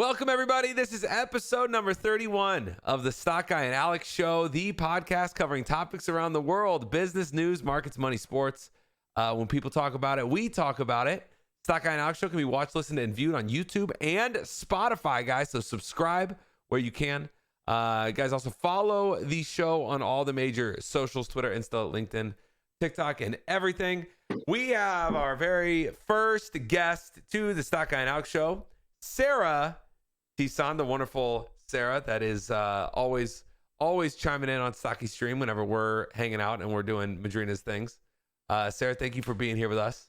Welcome, everybody. This is episode number 31 of the TheStockGuy AL3X Show, the podcast covering topics around the world, business, news, markets, money, sports. When people talk about it, we talk about it. TheStockGuy AL3X Show can be watched, listened, and viewed on YouTube and Spotify, guys. So subscribe where you can. Guys, also follow the show on all the major socials, Twitter, Insta, LinkedIn, TikTok, and everything. We have our very first guest to the TheStockGuy AL3X Show, Sarah Tisan, the wonderful Sarah that is always chiming in on Stocky stream whenever we're hanging out and we're doing MADRINAS things. Sarah, thank you for being here with us.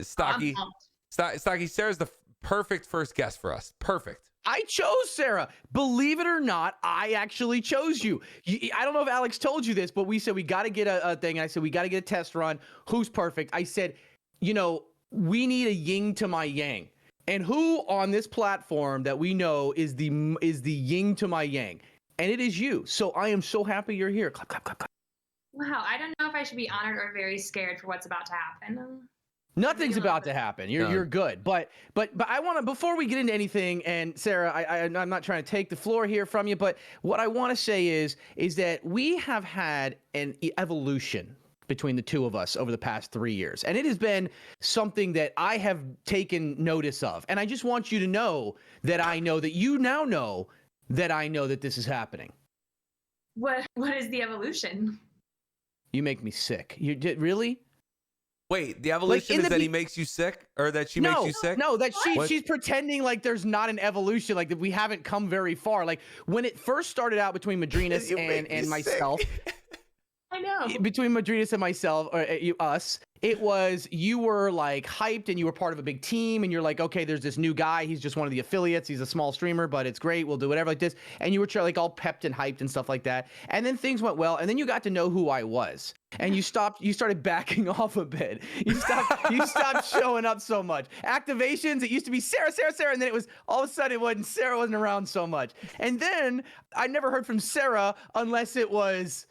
Stocky, Sarah's the perfect first guest for us. Perfect. I chose Sarah. Believe it or not, I actually chose you. I don't know if Alex told you this, but we said we got to get a thing. I said we got to get a test run. Who's perfect? I said, we need a yin to my yang. And who on this platform that we know is the yin to my yang? And it is you. So I am so happy you're here. Clap, clap, clap, clap. Wow, I don't know if I should be honored or very scared for what's about to happen. Nothing's about to happen. You're good. But I want to, before we get into anything, and Sarah, I'm not trying to take the floor here from you, but what I want to say is that we have had an evolution between the two of us over the past 3 years. And it has been something that I have taken notice of. And I just want you to know that I know that you now know that I know that this is happening. What is the evolution? You make me sick. You did really? Wait, the evolution is that he makes you sick, or that she makes you sick? No, that she's pretending like there's not an evolution, like that we haven't come very far. Like when it first started out between MADRINAS and myself. I know. Between MADRINAS and myself, or us, it was you were like hyped and you were part of a big team and you're like, okay, there's this new guy. He's just one of the affiliates. He's a small streamer, but it's great. We'll do whatever like this. And you were like all pepped and hyped and stuff like that. And then things went well. And then you got to know who I was. And you started backing off a bit. You stopped showing up so much. Activations, it used to be Sarah. And then it was all of a sudden Sarah wasn't around so much. And then I never heard from Sarah unless it was,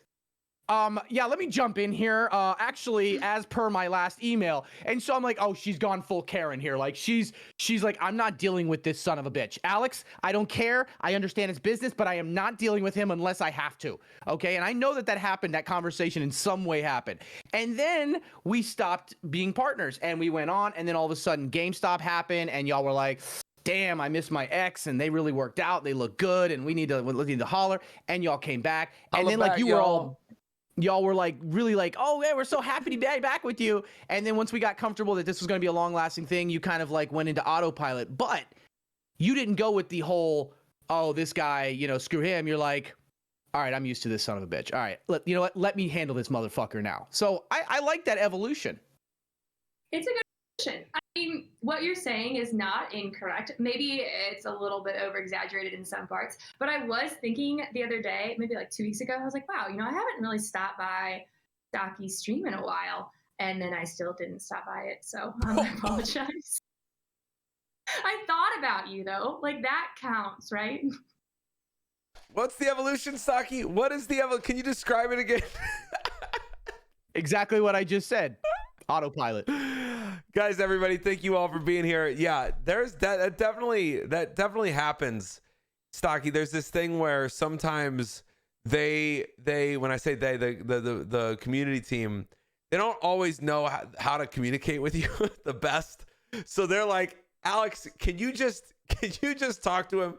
let me jump in here. Actually, as per my last email. And so I'm like, oh, she's gone full Karen here. Like she's like, I'm not dealing with this son of a bitch. Alex, I don't care. I understand his business, but I am not dealing with him unless I have to. Okay. And I know that happened. That conversation in some way happened. And then we stopped being partners and we went on. And then all of a sudden GameStop happened and y'all were like, damn, I miss my ex and they really worked out. They look good and we need to holler. And y'all came back. And then like y'all were like really like, oh yeah, we're so happy to be back with you. And then once we got comfortable that this was going to be a long lasting thing, you kind of like went into autopilot, but you didn't go with the whole, oh, this guy, screw him. You're like, all right, I'm used to this son of a bitch. All right, you know what? Let me handle this motherfucker now. So I like that evolution. It's a good evolution. I mean, what you're saying is not incorrect. Maybe it's a little bit over exaggerated in some parts, but I was thinking the other day, maybe like 2 weeks ago, I was like, wow, I haven't really stopped by Stocky's stream in a while. And then I still didn't stop by it. So I apologize. I thought about you though. Like that counts, right? What's the evolution, Stocky? What is the evolution? Can you describe it again? Exactly what I just said. Autopilot. Guys, everybody, thank you all for being here. Yeah, there's that definitely happens, Stocky. There's this thing where sometimes they when I say the community team, they don't always know how to communicate with you the best. So they're like, Alex, can you just talk to him?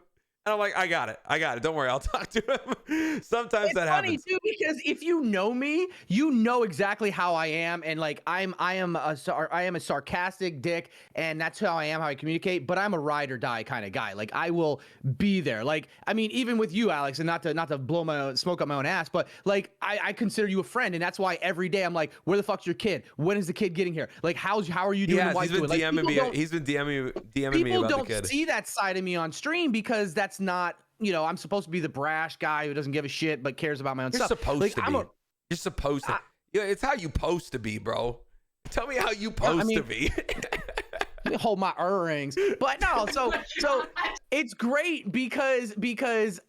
And I'm like, I got it. Don't worry, I'll talk to him. Sometimes that happens. It's funny too, because if you know me, you know exactly how I am, and like I am a sarcastic dick, and that's how I am, how I communicate. But I'm a ride or die kind of guy. Like I will be there. Like I mean, even with you, Alex, and not to blow my smoke up my own ass, but like I consider you a friend, and that's why every day I'm like, where the fuck's your kid? When is the kid getting here? Like how are you doing? He's been DMing me. He's been DMing me about the kid. People don't see that side of me on stream because that's not, I'm supposed to be the brash guy who doesn't give a shit but cares about my own stuff. You're supposed to. Yeah, it's how you supposed to be, bro. Tell me how you supposed to be. Let me hold my earrings. But no, so it's great because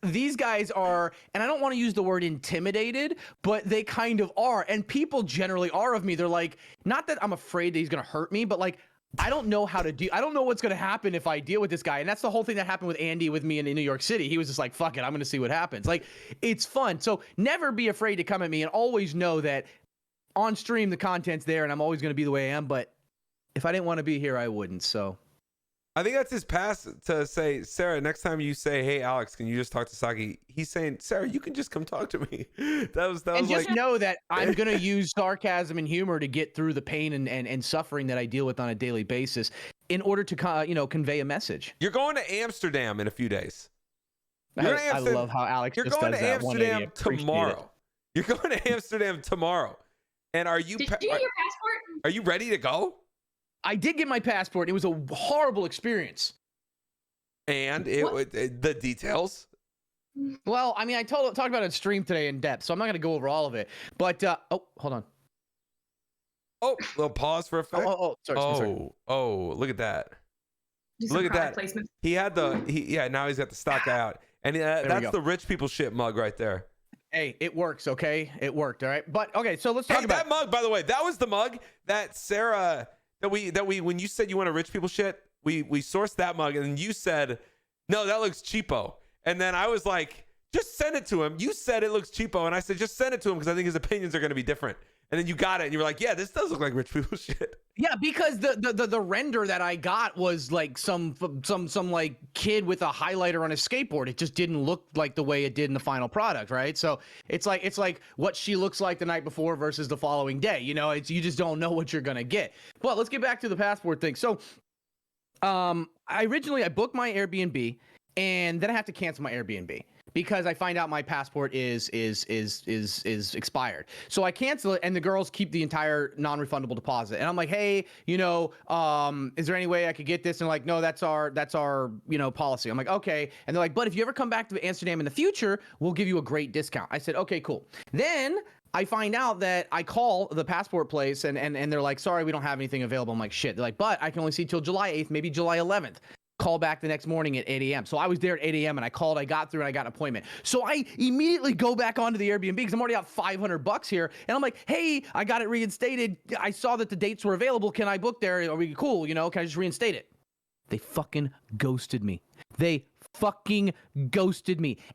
these guys are, and I don't want to use the word intimidated, but they kind of are, and people generally are of me. They're like, not that I'm afraid that he's gonna hurt me, but like I don't know how to do. I don't know what's going to happen if I deal with this guy. And that's the whole thing that happened with Andy with me in New York City. He was just like, fuck it, I'm going to see what happens. Like, it's fun. So never be afraid to come at me, and always know that on stream the content's there and I'm always going to be the way I am. But if I didn't want to be here, I wouldn't. So I think that's his pass to say, Sarah, next time you say, hey, Alex, can you just talk to Stocky? He's saying, Sarah, you can just come talk to me. That was and just like, know that I'm going to use sarcasm and humor to get through the pain and suffering that I deal with on a daily basis in order to, convey a message. you're going to Amsterdam in a few days. I love how Alex You're just going does to that 180. Amsterdam tomorrow. You're going to Amsterdam tomorrow. And Did you get your passport? are you ready to go? I did get my passport. It was a horrible experience. And the details. Well, I mean, I talked about it on stream today in depth, so I'm not going to go over all of it. But hold on. Oh, little pause for effect. Sorry. Oh, look at that. Do some Look at that. product placement. He had now he's got the stock guy out. And that's the rich people shit mug right there. Hey, it works, okay? It worked, all right? But okay, so let's talk about that mug, by the way. That was the mug that Sarah that we when you said you want a rich people shit, we sourced that mug, and then you said, no, that looks cheapo. And then I was like, just send it to him. You said it looks cheapo, and I said, just send it to him because I think his opinions are going to be different. And then you got it, and you were like, yeah, this does look like rich people shit. Yeah, because the render that I got was like some like kid with a highlighter on a skateboard. It just didn't look like the way it did in the final product, right? So it's like what she looks like the night before versus the following day. You know, you just don't know what you're gonna get. But let's get back to the passport thing. So, I booked my Airbnb, and then I have to cancel my Airbnb because I find out my passport is expired. So I cancel it, and the girls keep the entire non-refundable deposit. And I'm like, hey, is there any way I could get this? And like, no, that's our policy. I'm like, okay. And they're like, but if you ever come back to Amsterdam in the future, we'll give you a great discount. I said, okay, cool. Then I find out that I call the passport place, and they're like, sorry, we don't have anything available. I'm like, shit. They're like, but I can only see till July 8th, maybe July 11th. Call back the next morning at 8 a.m. So I was there at 8 a.m. and I called, I got through, and I got an appointment. So I immediately go back onto the Airbnb because I'm already out $500 here. And I'm like, hey, I got it reinstated. I saw that the dates were available. Can I book there? Are we cool? Can I just reinstate it? They fucking ghosted me.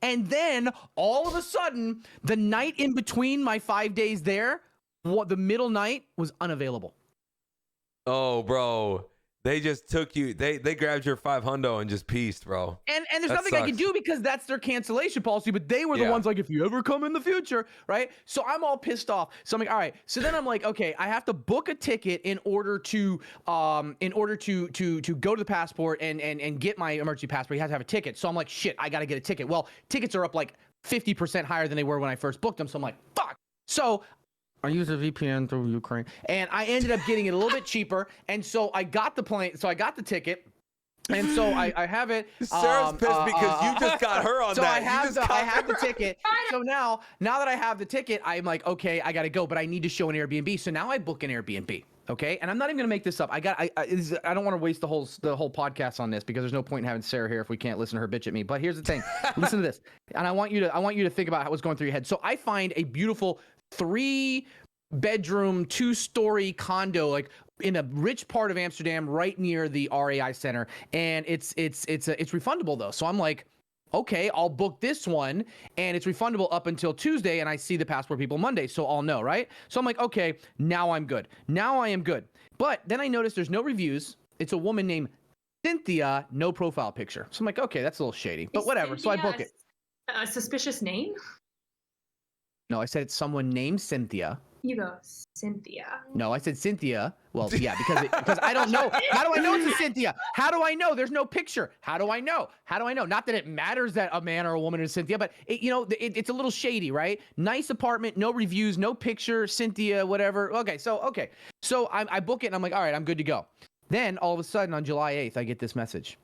And then all of a sudden, the night in between my 5 days there, the middle night was unavailable. Oh, bro. They just took you. They grabbed your $500 and just pieced, bro. And there's nothing I can do because that's their cancellation policy. But they were the ones like, if you ever come in the future, right? So I'm all pissed off. So I'm like, all right. So then I'm like, okay, I have to book a ticket in order to go to the passport and get my emergency passport. You have to have a ticket. So I'm like, shit, I got to get a ticket. Well, tickets are up like 50% higher than they were when I first booked them. So I'm like, fuck. So I used a VPN through Ukraine, and I ended up getting it a little bit cheaper. And so I got the plane. So I got the ticket. And so I have it. Sarah's pissed because you just got her on so that. I have the ticket. So now that I have the ticket, I'm like, okay, I got to go, but I need to show an Airbnb. So now I book an Airbnb. Okay. And I'm not even going to make this up. I don't want to waste the whole podcast on this because there's no point in having Sarah here if we can't listen to her bitch at me. But here's the thing. Listen to this. And I want you to think about what's going through your head. So I find a beautiful 3-bedroom, 2-story condo, like in a rich part of Amsterdam, right near the RAI Center, and it's refundable though. So I'm like, okay, I'll book this one, and it's refundable up until Tuesday, and I see the passport people Monday, so I'll know, right? So I'm like, okay, now I'm good. Now I am good. But then I noticed there's no reviews. It's a woman named Cynthia, no profile picture. So I'm like, okay, that's a little shady, but whatever. So I book it. A suspicious name? No, I said it's someone named Cynthia. You go, Cynthia. No, I said Cynthia. Well, yeah, because I don't know. How do I know it's a Cynthia? How do I know? There's no picture. How do I know? Not that it matters that a man or a woman is Cynthia, but it's a little shady, right? Nice apartment, no reviews, no picture, Cynthia, whatever. Okay. So I book it, and I'm like, all right, I'm good to go. Then all of a sudden on July 8th, I get this message.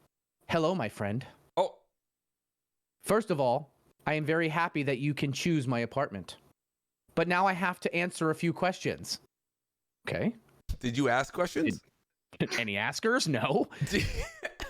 Hello, my friend. Oh. First of all, I am very happy that you can choose my apartment. But now I have to answer a few questions. Okay. Did you ask questions? Any askers? No.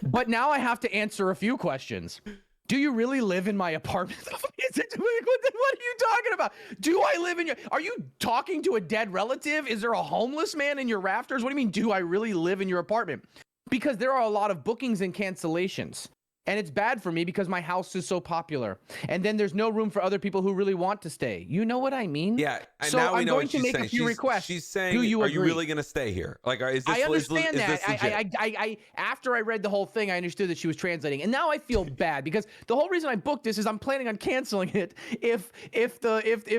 But now I have to answer a few questions. Do you really live in my apartment? What are you talking about? Do I live in your? Are you talking to a dead relative? Is there a homeless man in your rafters? What do you mean? Do I really live in your apartment? Because there are a lot of bookings and cancellations. And it's bad for me because my house is so popular. And then there's no room for other people who really want to stay. You know what I mean? Yeah. So now we I'm know going what to she's make saying. a few requests. She's saying, Do you are agree? you really going to stay here? Like, is this, I understand that. Is this legit? I after I read the whole thing, I understood that she was translating, and now I feel bad because the whole reason I booked this is I'm planning on canceling it if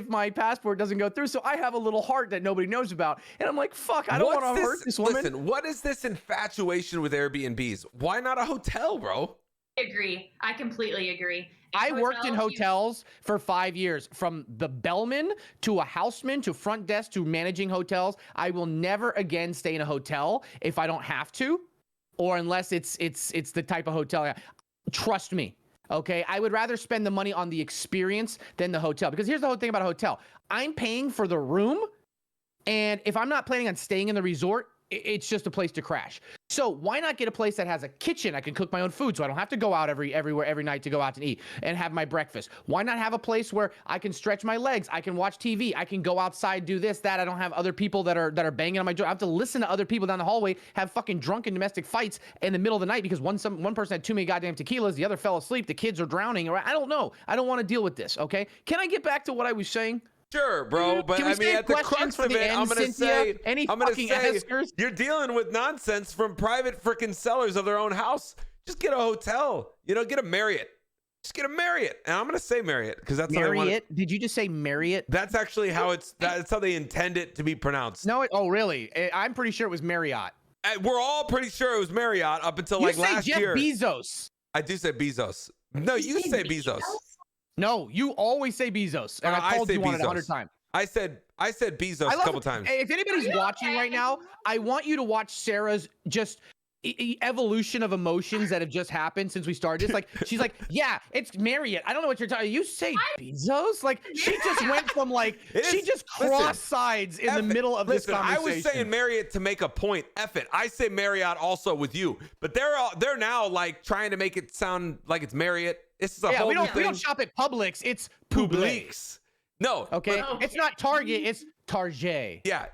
my passport doesn't go through. So I have a little heart that nobody knows about, and I'm like, fuck, I don't want to hurt this woman. Listen, what is this infatuation with Airbnbs? Why not a hotel, bro? Agree. I completely agree. I worked in hotels for 5 years, from the bellman to a houseman to front desk to managing hotels. I will never again stay in a hotel if I don't have to, or unless it's the type of hotel. Trust me. Okay, I would rather spend the money on the experience than the hotel, because here's the whole thing about a hotel. I'm paying for the room, and if I'm not planning on staying in the resort, it's just a place to crash. So why not get a place that has a kitchen? I can cook my own food, so I don't have to go out everywhere every night to go out and eat and have my breakfast. Why not have a place where I can stretch my legs? I can watch TV. I can go outside, do this, that. I don't have other people that are banging on my door. I have to listen to other people down the hallway have fucking drunken domestic fights in the middle of the night because one person had too many goddamn tequilas, the other fell asleep, the kids are drowning. Or I don't know. I don't want to deal with this. Okay? Can I get back to what I was saying? Sure, bro, but I mean, at the crux of it, I'm gonna say, you're dealing with nonsense from private freaking sellers of their own house. Just get a hotel, get a Marriott. Just get a Marriott, and I'm gonna say Marriott because that's Marriott. how they want it. Did you just say Marriott? That's actually how that's how they intend it to be pronounced. No, oh really? I'm pretty sure it was Marriott. We're all pretty sure it was Marriott up until like last year. You say Jeff Bezos. I do say Bezos. No, you say Bezos. No, you always say Bezos, and I told you on it 100 times. I said Bezos a couple times. If anybody's watching right now, I want you to watch Sarah's just evolution of emotions that have just happened since we started this. Like, she's like, yeah, it's Marriott. I don't know what you're talking. You say Bezos? Like, she just went from like, she just crossed sides in the middle of this conversation. I was saying Marriott to make a point. F it. I say Marriott also with you, but they're now like trying to make it sound like it's Marriott. This is a whole new thing. We don't shop at Publix. It's Publix. No. Okay. It's not Target. It's Target. Yeah.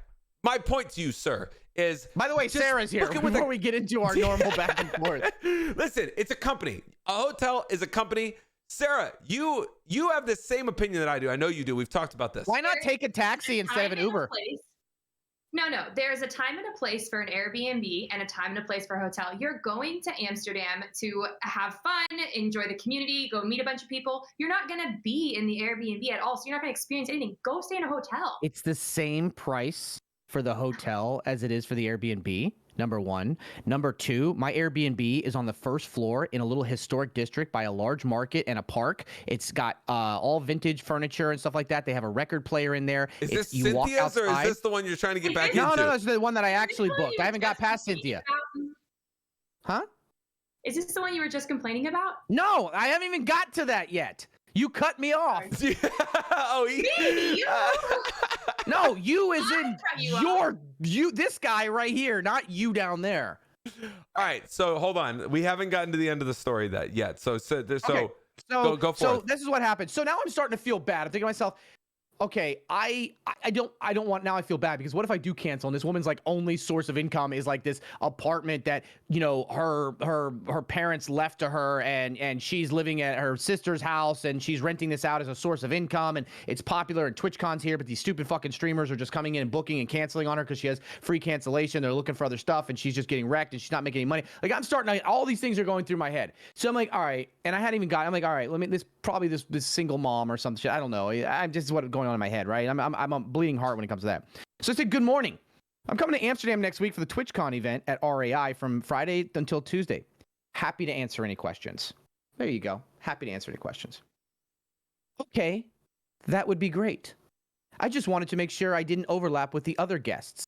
My point to you, sir, is... By the way, Sarah's here before we get into our normal back and forth. Listen, it's a company. A hotel is a company. Sarah, you have the same opinion that I do. I know you do. We've talked about this. Why not take a taxi instead of an Uber? No. There's a time and a place for an Airbnb and a time and a place for a hotel. You're going to Amsterdam to have fun, enjoy the community, go meet a bunch of people. You're not going to be in the Airbnb at all, so you're not going to experience anything. Go stay in a hotel. It's the same price for the hotel as it is for the Airbnb. Number one. Number two, my Airbnb is on the first floor in a little historic district by a large market and a park. It's got all vintage furniture and stuff like that. They have a record player in there. Is this Cynthia's or is this the one you're trying to get back into? No, it's the one that I actually booked. I haven't got past Cynthia. Huh? Is this the one you were just complaining about? No, I haven't even got to that yet. You cut me off. No, you is in this guy right here, not you down there. All right, so hold on. We haven't gotten to the end of the story yet. So go for it. This is what happened. So now I'm starting to feel bad. I'm thinking to myself, okay, I don't want, now I feel bad because what if I do cancel and this woman's like only source of income is like this apartment that, her parents left to her and she's living at her sister's house and she's renting this out as a source of income and it's popular and TwitchCon's here, but these stupid fucking streamers are just coming in and booking and canceling on her because she has free cancellation. They're looking for other stuff and she's just getting wrecked and she's not making any money. Like all these things are going through my head. So I'm like, all right. And I'm like, all right, this single mom or some shit. I don't know. This is what's going on in my head, right? I'm a bleeding heart when it comes to that. So I said, good morning. I'm coming to Amsterdam next week for the TwitchCon event at RAI from Friday until Tuesday. Happy to answer any questions. There you go. Happy to answer any questions. Okay, that would be great. I just wanted to make sure I didn't overlap with the other guests.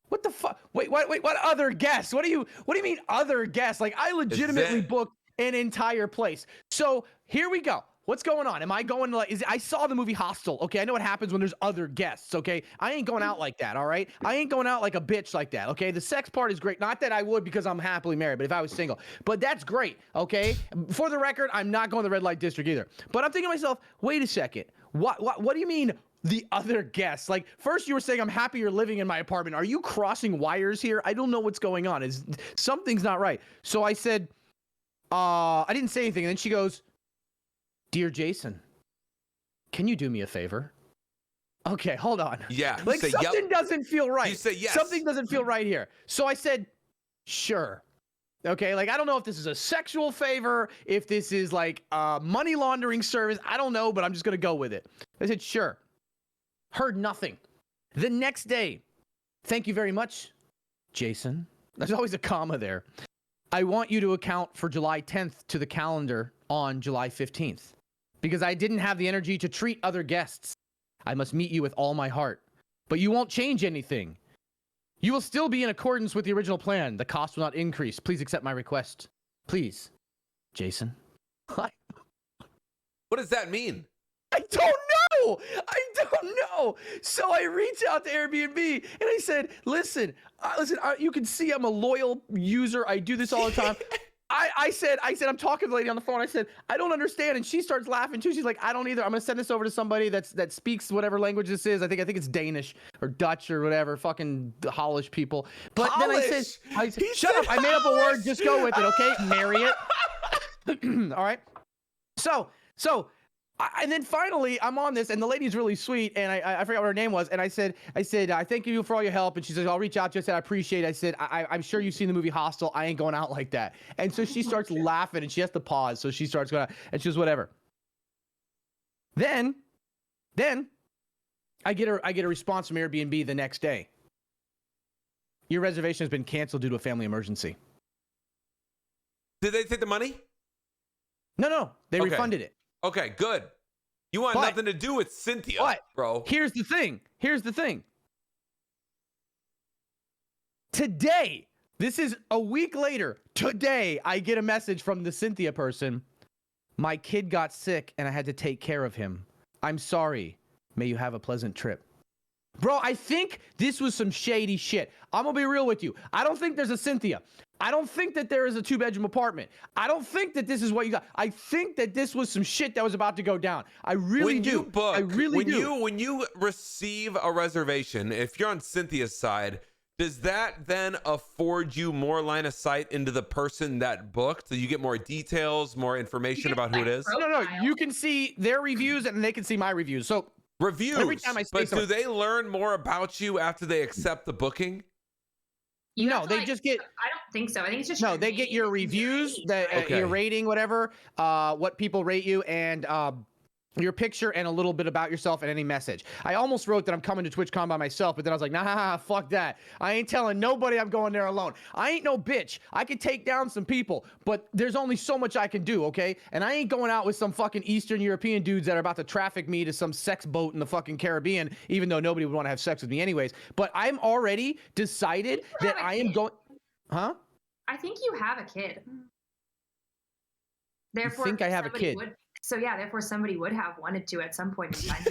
What the fuck? Wait, what other guests? What do you mean other guests? Like I legitimately booked an entire place. So here we go. What's going on? Am I going to like, I saw the movie Hostel. Okay. I know what happens when there's other guests. Okay. I ain't going out like that. All right. I ain't going out like a bitch like that. Okay. The sex part is great. Not that I would because I'm happily married, but if I was single, but that's great. Okay. For the record, I'm not going to the red light district either, but I'm thinking to myself, wait a second. What do you mean? The other guests? Like, first you were saying I'm happy you're living in my apartment. Are you crossing wires here? I don't know what's going on. Something's not right. So I said, I didn't say anything. And then she goes, "Dear Jason, can you do me a favor?" Okay, hold on. Yeah. Like something doesn't feel right. You say yes. Something doesn't feel right here. So I said, "Sure." Okay, like I don't know if this is a sexual favor, if this is like a money laundering service. I don't know, but I'm just going to go with it. I said, "Sure." Heard nothing. The next day, "Thank you very much, Jason." There's always a comma there. "I want you to account for July 10th to the calendar on July 15th because I didn't have the energy to treat other guests. I must meet you with all my heart, but you won't change anything. You will still be in accordance with the original plan. The cost will not increase. Please accept my request. Please, Jason." What does that mean? I don't know. I don't know. So I reached out to Airbnb and I said, listen, you can see I'm a loyal user. I do this all the time. I said, I'm talking to the lady on the phone. I said, "I don't understand." And she starts laughing too. She's like, "I don't either. I'm going to send this over to somebody that speaks whatever language this is. I think it's Danish or Dutch or whatever, fucking Hollish people." But then I said, "Shut up. I made up a word. Just go with it. Okay. Marry it." All right. So, and then finally, I'm on this, and the lady's really sweet, and I forgot what her name was, and I said, "I thank you for all your help," and she says, "I'll reach out to you." I said, "I appreciate it." I said, I'm sure you've seen the movie Hostel. I ain't going out like that." And so she starts laughing, and she has to pause, so she starts going out, and she goes, "Whatever." Then I get a response from Airbnb the next day. "Your reservation has been canceled due to a family emergency." Did they take the money? No, they refunded it. Okay, good. You want nothing to do with Cynthia, bro. Here's the thing. Today, this is a week later. Today, I get a message from the Cynthia person. "My kid got sick and I had to take care of him. I'm sorry. May you have a pleasant trip." Bro, I think this was some shady shit. I'm going to be real with you. I don't think there's a Cynthia. I don't think that there is a 2-bedroom apartment. I don't think that this is what you got. I think that this was some shit that was about to go down. I really do. When you receive a reservation, if you're on Cynthia's side, does that then afford you more line of sight into the person that booked? So you get more details, more information about who it is? No. You can see their reviews and they can see my reviews. So reviews, every time I say but do they learn more about you after they accept the booking? They just get. I don't think so. I think it's just. No, they get your reviews, your rating, whatever, what people rate you, and your picture and a little bit about yourself and any message. I almost wrote that I'm coming to TwitchCon by myself, but then I was like, nah, fuck that. I ain't telling nobody I'm going there alone. I ain't no bitch. I could take down some people, but there's only so much I can do, okay? And I ain't going out with some fucking Eastern European dudes that are about to traffic me to some sex boat in the fucking Caribbean, even though nobody would want to have sex with me anyways. But I'm already decided that I am going... Huh? I think you have a kid. Therefore, you think I have a kid? Therefore somebody would have wanted to at some point in time.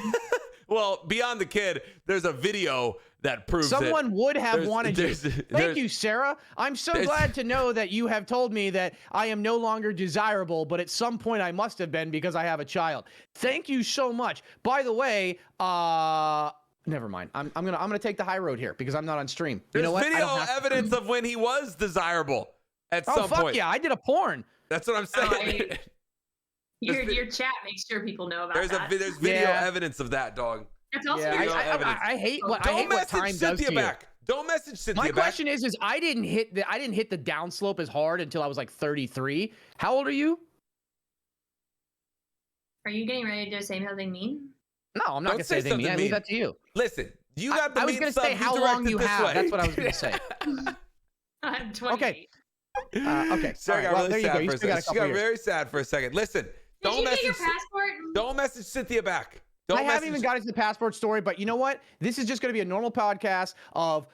Well, beyond the kid, there's a video that proves someone would have wanted you. Thank you, Sarah. I'm so glad to know that you have told me that I am no longer desirable, but at some point I must have been because I have a child. Thank you so much. By the way, never mind. I'm gonna take the high road here because I'm not on stream. There's you know what? video evidence of when he was desirable at some point. Oh fuck yeah! I did a porn. That's what I'm saying. Your chat makes sure people know about that. There's video evidence of that, dog. That's also I hate what time does to you. Don't message Cynthia back. My question is I didn't hit the downslope as hard until I was like 33. How old are you? Are you getting ready to say something mean? No, I'm not gonna say anything mean. I leave that to you. Listen, you got the I was gonna say how long you have. That's what I was gonna say. I'm 28. Okay. Okay. Sarah got really sad for a second. She got very sad for a second. Listen, don't message Cynthia back. I haven't even got into the passport story, but you know what? This is just going to be a normal podcast of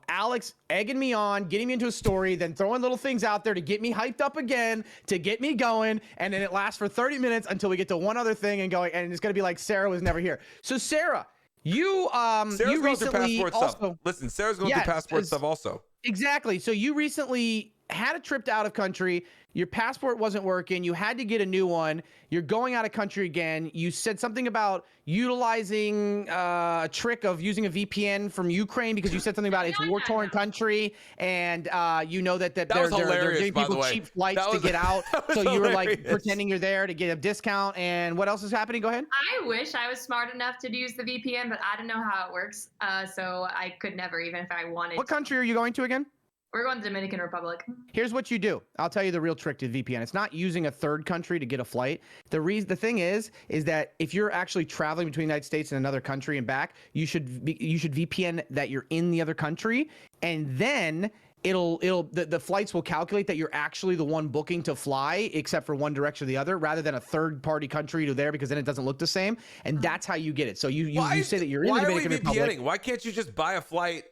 Alex egging me on, getting me into a story, then throwing little things out there to get me hyped up again, to get me going, and then it lasts for 30 minutes until we get to one other thing and going, and it's going to be like Sarah was never here. So Sarah, Sarah's you going through recently passport also stuff. Listen, Sarah's going through passport stuff also. Exactly. So you recently had a trip out of country. Your passport wasn't working. You had to get a new one. You're going out of country again. You said something about utilizing a trick of using a VPN from Ukraine because you said something about it's war-torn country, and you know that they're giving people cheap flights to get out. So you were like pretending you're there to get a discount. And what else is happening? Go ahead. I wish I was smart enough to use the VPN, but I don't know how it works. So I could never, even if I wanted. What country are you going to again? We're going to the Dominican Republic. Here's what you do. I'll tell you the real trick to VPN. It's not using a third country to get a flight. The thing is that if you're actually traveling between the United States and another country and back, you should VPN that you're in the other country, and then the flights will calculate that you're actually the one booking to fly, except for one direction or the other, rather than a third party country to there, because then it doesn't look the same. And that's how you get it. So you say that you're in the Dominican Republic. Why can't you just buy a flight?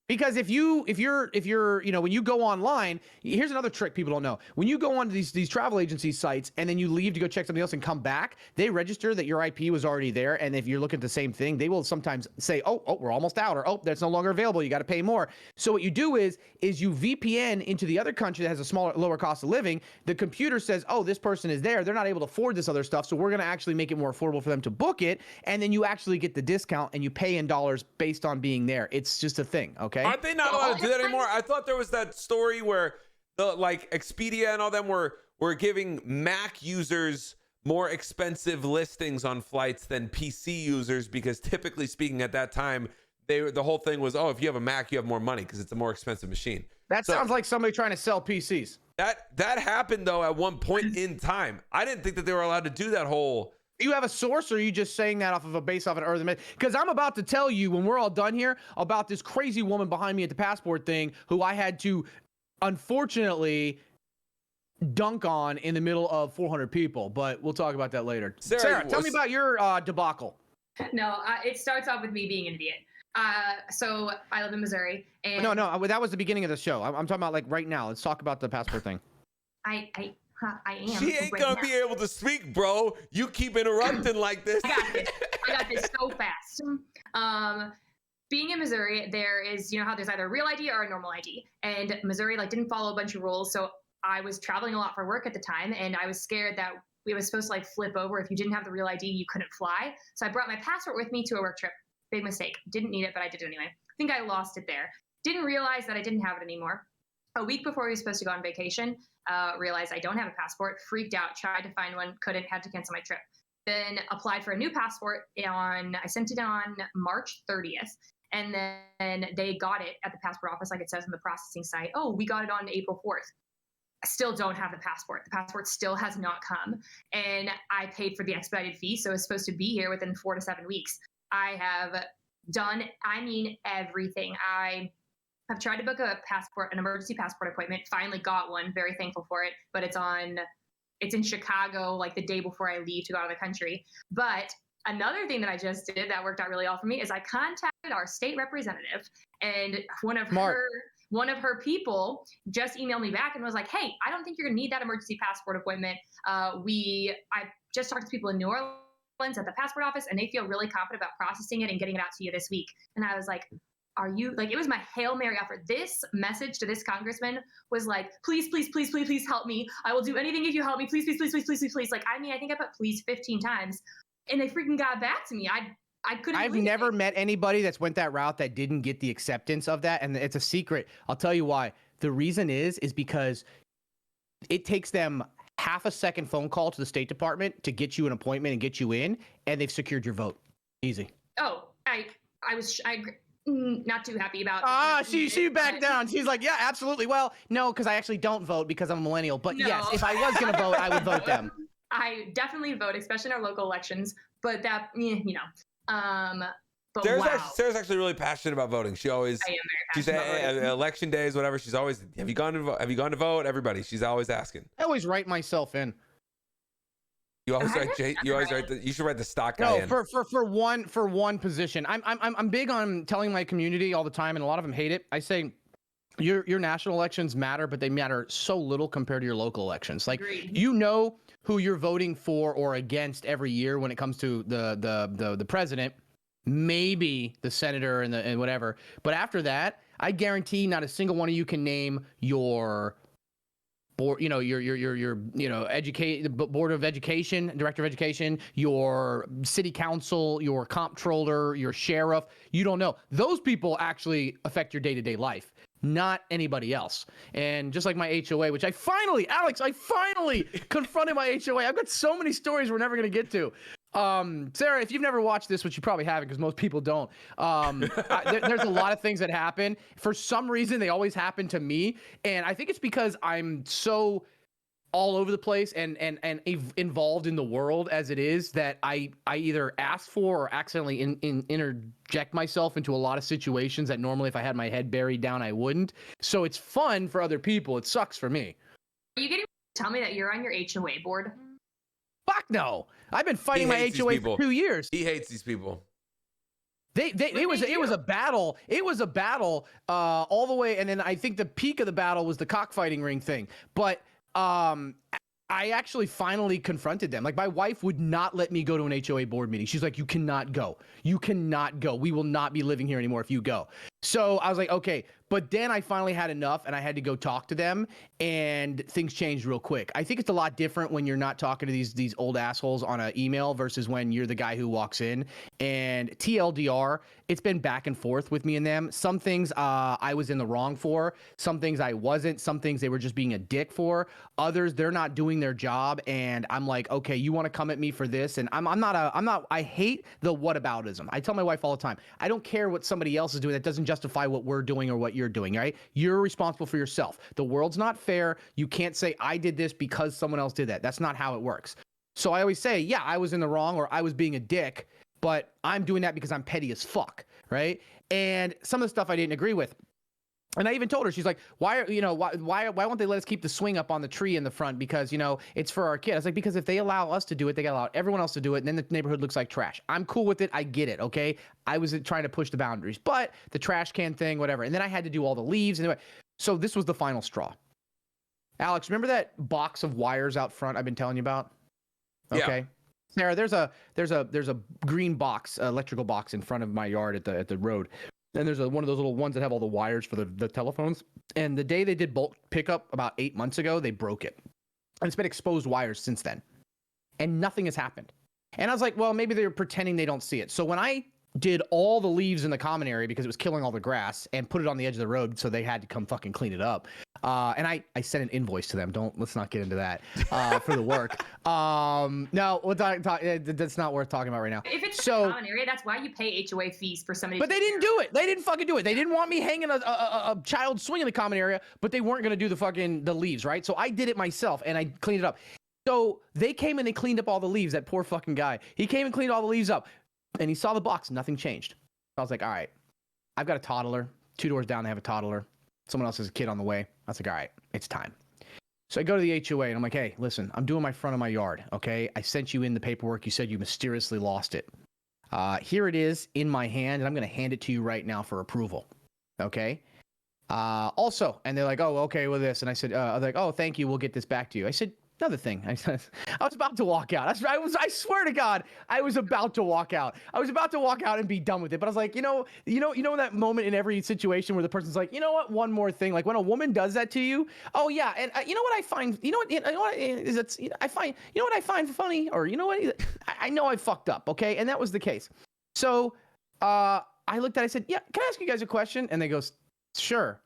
Because if you're, when you go online, here's another trick people don't know. When you go onto these travel agency sites and then you leave to go check something else and come back, they register that your IP was already there. And if you're looking at the same thing, they will sometimes say, oh, we're almost out, or oh, that's no longer available. You got to pay more. So what you do is you VPN into the other country that has a lower cost of living. The computer says, oh, this person is there. They're not able to afford this other stuff. So we're going to actually make it more affordable for them to book it. And then you actually get the discount and you pay in dollars based on being there. It's just a thing. Okay. Aren't they not allowed to do that anymore? I thought there was that story where the Expedia and all them were giving Mac users more expensive listings on flights than PC users, because typically speaking at that time, the whole thing was, oh, if you have a Mac, you have more money because it's a more expensive machine. That sounds like somebody trying to sell PCs. That happened though at one point in time. I didn't think that they were allowed to do that whole. You have a source, or are you just saying that off of an earth? Because I'm about to tell you, when we're all done here, about this crazy woman behind me at the passport thing who I had to, unfortunately, dunk on in the middle of 400 people. But we'll talk about that later. Sarah, tell me about your debacle. No, it starts off with me being an idiot. So I live in Missouri. And No, that was the beginning of the show. I'm talking about like right now. Let's talk about the passport thing. I am. She ain't gonna be able to speak, bro. You keep interrupting like this. I got this so fast. Being in Missouri, there is, how there's either a real ID or a normal ID, and Missouri didn't follow a bunch of rules. So I was traveling a lot for work at the time, and I was scared that we was supposed to flip over. If you didn't have the real ID, you couldn't fly. So I brought my passport with me to a work trip. Big mistake. Didn't need it, but I did it anyway. I think I lost it there. Didn't realize that I didn't have it anymore. A week before we were supposed to go on vacation, realized I don't have a passport, freaked out, tried to find one, couldn't, had to cancel my trip. Then applied for a new passport I sent it on March 30th. And then they got it at the passport office, like it says on the processing site. Oh, we got it on April 4th. I still don't have the passport. The passport still has not come. And I paid for the expedited fee, so it's supposed to be here within 4 to 7 weeks. I have done, everything. I've tried to book an emergency passport appointment, finally got one, very thankful for it, but it's in Chicago, the day before I leave to go out of the country. But another thing that I just did that worked out really well for me is I contacted our state representative, and one of her people just emailed me back and was like, hey, I don't think you're gonna need that emergency passport appointment. I just talked to people in New Orleans at the passport office, and they feel really confident about processing it and getting it out to you this week. And I was like, are you it was my Hail Mary offer. This message to this congressman was like, please, please, please, please, please help me. I will do anything if you help me. Please, please, please, please, please, please, please. I think I put please 15 times, and they freaking got back to me. I couldn't. I've never met anybody that's went that route that didn't get the acceptance of that, and it's a secret. I'll tell you why. The reason is because it takes them half a second phone call to the State Department to get you an appointment and get you in, and they've secured your vote. Easy. Oh, I was not too happy about. She backed down. She's like, yeah, absolutely. Well, no, because I actually don't vote because I'm a millennial. But no. Yes, if I was gonna vote, I would vote them. I definitely vote, especially in our local elections. But that, But Sarah's actually really passionate about voting. She always, I am very passionate about voting. Election days, whatever. She's always, have you gone to vote? Have you gone to vote? Everybody, she's always asking. I always write myself in. You always write you always write you should write the stock guy No, in. for one position. I'm big on telling my community all the time, and a lot of them hate it. I say your national elections matter, but they matter so little compared to your local elections. Like, Agreed. you know who you're voting for or against every year when it comes to the president, maybe the senator and whatever. But after that, I guarantee not a single one of you can name your board, your educate board of education, director of education, your city council, your comptroller, your sheriff. You don't know. Those people actually affect your day-to-day life, not anybody else. And just like my HOA, which I finally confronted my HOA. I've got so many stories we're never going to get to. Sarah, if you've never watched this, which you probably haven't because most people don't, there's a lot of things that happen. For some reason, they always happen to me. And I think it's because I'm so all over the place and involved in the world as it is that I either ask for or accidentally interject myself into a lot of situations that normally if I had my head buried down, I wouldn't. So it's fun for other people. It sucks for me. Are you getting to tell me that you're on your HOA board? Fuck no. I've been fighting my HOA for 2 years. He hates these people. It was a battle. It was a battle all the way. And then I think the peak of the battle was the cockfighting ring thing. But I actually finally confronted them. Like, my wife would not let me go to an HOA board meeting. She's like, you cannot go. You cannot go. We will not be living here anymore if you go. So I was like, okay. But then I finally had enough and I had to go talk to them, and things changed real quick. I think it's a lot different when you're not talking to these old assholes on an email versus when you're the guy who walks in. And TLDR, it's been back and forth with me and them. Some things I was in the wrong for. Some things I wasn't. Some things they were just being a dick for. Others, they're not doing their job. And I'm like, okay, you want to come at me for this? And I hate the whataboutism. I tell my wife all the time, I don't care what somebody else is doing. That doesn't justify what we're doing or what you're doing, right? You're responsible for yourself. The world's not fair. You can't say I did this because someone else did that. That's not how it works. So I always say, yeah, I was in the wrong or I was being a dick, but I'm doing that because I'm petty as fuck, right? And some of the stuff I didn't agree with. And I even told her, she's like, why won't they let us keep the swing up on the tree in the front? Because, it's for our kid. I was like, because if they allow us to do it, they gotta allow everyone else to do it. And then the neighborhood looks like trash. I'm cool with it. I get it. Okay. I was trying to push the boundaries, but the trash can thing, whatever. And then I had to do all the leaves. Anyway, so this was the final straw. Alex, remember that box of wires out front I've been telling you about? Okay. Yeah. Sarah, there's a green box, electrical box in front of my yard at the road. And there's one of those little ones that have all the wires for the telephones. And the day they did bulk pickup about 8 months ago, they broke it. And it's been exposed wires since then. And nothing has happened. And I was like, well, maybe they're pretending they don't see it. So when I did all the leaves in the common area because it was killing all the grass and put it on the edge of the road, so they had to come fucking clean it up. And I sent an invoice to them. Let's not get into that for the work. No, that's not worth talking about right now. If it's a common area, that's why you pay HOA fees for somebody. But they didn't do it. They didn't fucking do it. They didn't want me hanging a child swing in the common area, but they weren't gonna do the leaves, right? So I did it myself and I cleaned it up. So they came and they cleaned up all the leaves. That poor fucking guy. He came and cleaned all the leaves up. And he saw the box, nothing changed. I was like, all right, I've got a toddler. 2 doors down, they have a toddler. Someone else has a kid on the way. I was like, all right, it's time. So I go to the HOA and I'm like, hey, listen, I'm doing my front of my yard, okay? I sent you in the paperwork. You said you mysteriously lost it. Here it is in my hand, and I'm going to hand it to you right now for approval, okay? Also, and they're like, oh, okay with this. And I said, I was like, oh, thank you. We'll get this back to you. I said, another thing. I was about to walk out. I swear to God, I was about to walk out. I was about to walk out and be done with it. But I was like, you know that moment in every situation where the person's like, you know what? One more thing. Like when a woman does that to you. Oh yeah, and you know what I find? You know what is it? I find. You know what I find funny? Or you know what? I know I fucked up. Okay, and that was the case. So I looked at. I said, yeah. Can I ask you guys a question? And they goes, sure.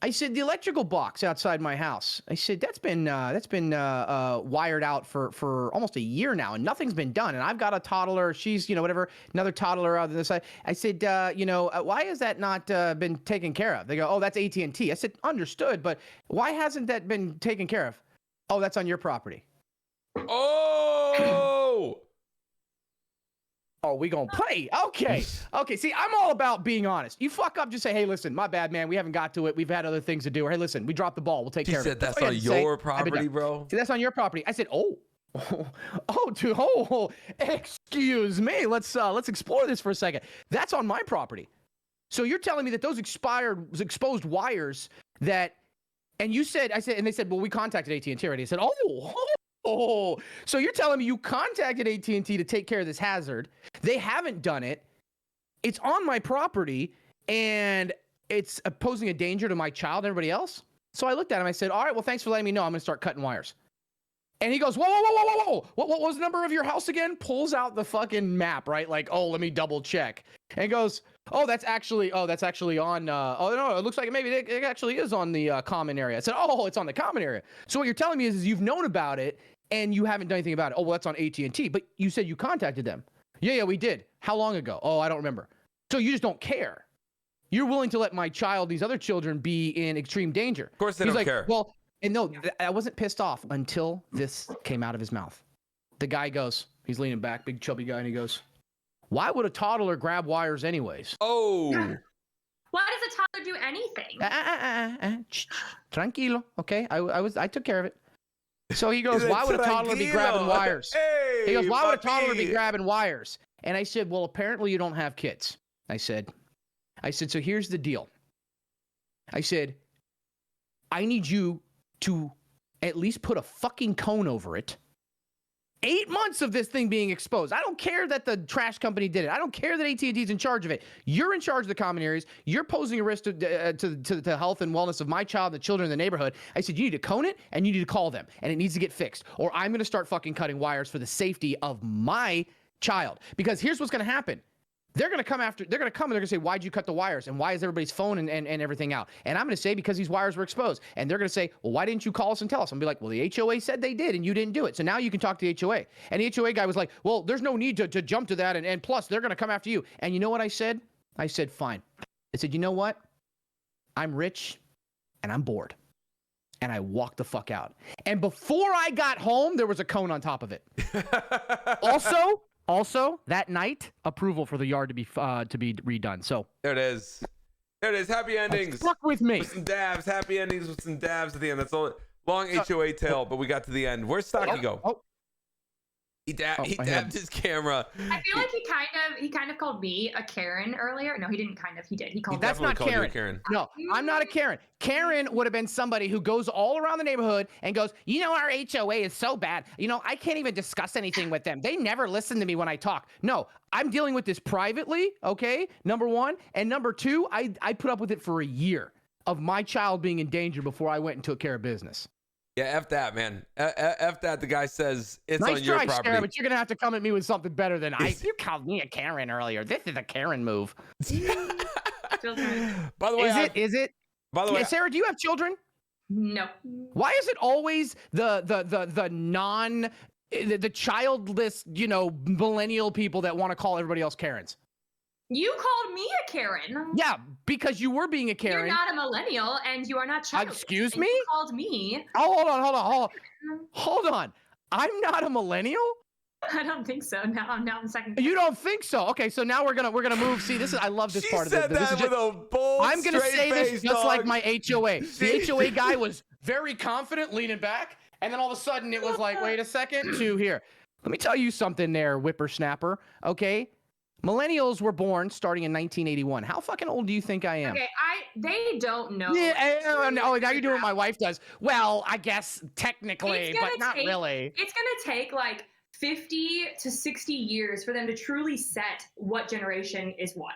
I said, the electrical box outside my house. I said, that's been wired out for almost a year now, and nothing's been done. And I've got a toddler. She's, whatever, another toddler out on the side. I said, why has that not been taken care of? They go, oh, that's AT&T. I said, understood, but why hasn't that been taken care of? Oh, that's on your property. Oh! Oh, we gonna play. Okay. See, I'm all about being honest. You fuck up, just say, hey, listen, my bad, man. We haven't got to it. We've had other things to do. Or, hey, listen, we dropped the ball. We'll take care of it. He said that's on your property, bro? See, that's on your property. I said, oh, Oh, dude. Oh, excuse me. Let's explore this for a second. That's on my property. So you're telling me that those exposed wires that, and you said, and they said, well, we contacted AT&T already. I said, oh. So you're telling me you contacted AT&T to take care of this hazard. They haven't done it. It's on my property, and it's posing a danger to my child and everybody else. So I looked at him. I said, all right, well, thanks for letting me know. I'm going to start cutting wires. And he goes, whoa. What was the number of your house again? Pulls out the fucking map, right? Like, oh, let me double check. And goes, that's actually on, no, it looks like maybe it actually is on the common area. I said, it's on the common area. So what you're telling me is you've known about it and you haven't done anything about it. Oh, well, that's on AT&T. But you said you contacted them. Yeah, we did. How long ago? Oh, I don't remember. So you just don't care. You're willing to let my child, these other children, be in extreme danger. Of course they don't care. Well, and no, I wasn't pissed off until this came out of his mouth. The guy goes, he's leaning back, big chubby guy, and he goes, why would a toddler grab wires anyways? Oh. Why does a toddler do anything? Tranquilo, okay? I took care of it. So he goes, why would a toddler be grabbing wires? Hey, he goes, why would a toddler be grabbing wires? And I said, well, apparently you don't have kids. I said, so here's the deal. I said, I need you to at least put a fucking cone over it. 8 months of this thing being exposed. I don't care that the trash company did it. I don't care that AT&T's in charge of it. You're in charge of the common areas. You're posing a risk to the health and wellness of my child and the children in the neighborhood. I said, you need to cone it and you need to call them and it needs to get fixed or I'm going to start fucking cutting wires for the safety of my child. Because here's what's going to happen. They're going to come and they're going to say, why'd you cut the wires? And why is everybody's phone and everything out? And I'm going to say, because these wires were exposed. And they're going to say, well, why didn't you call us and tell us? I'm going to be like, well, the HOA said they did and you didn't do it. So now you can talk to the HOA. And the HOA guy was like, well, there's no need to jump to that. And plus, they're going to come after you. And you know what I said? I said, fine. I said, you know what? I'm rich and I'm bored. And I walked the fuck out. And before I got home, there was a cone on top of it. Also, that night, approval for the yard to be redone. So there it is. Happy endings. Stuck with me. With some dabs. Happy endings with some dabs at the end. That's all. Long HOA tail, but we got to the end. Where's Stocky go? He dabbed his camera. I feel like he kind of called me a Karen earlier. No, he didn't kind of. He did. He called me. That's not called Karen. You a Karen. No, I'm not a Karen. Karen would have been somebody who goes all around the neighborhood and goes, you know, our HOA is so bad. You know, I can't even discuss anything with them. They never listen to me when I talk. No, I'm dealing with this privately, okay? Number one. And number two, I put up with it for a year of my child being in danger before I went and took care of business. Yeah, F that, man. F that. The guy says it's nice on your try, property. Sarah, but you're going to have to come at me with something better than you called me a Karen earlier. This is a Karen move. By the way, is it? By the way, Sarah, do you have children? No. Why is it always the childless, millennial people that want to call everybody else Karens? You called me a Karen. Yeah, because you were being a Karen. You're not a millennial, and you are not childless. Excuse me? You called me. Oh, hold on. I'm not a millennial? I don't think so. Now I'm not in second. You don't think so? Okay, so now we're gonna move. See, I love this part of it. This is with a bold, I'm gonna say face, this just dog. like my HOA. The HOA guy was very confident, leaning back, and then all of a sudden it was like, wait a second, to here. Let me tell you something there, whippersnapper. Okay. Millennials were born starting in 1981. How fucking old do you think I am? Okay, they don't know. Yeah, no, now you're doing what my wife does. Well, I guess technically, but not really. It's gonna take like 50 to 60 years for them to truly set what generation is what.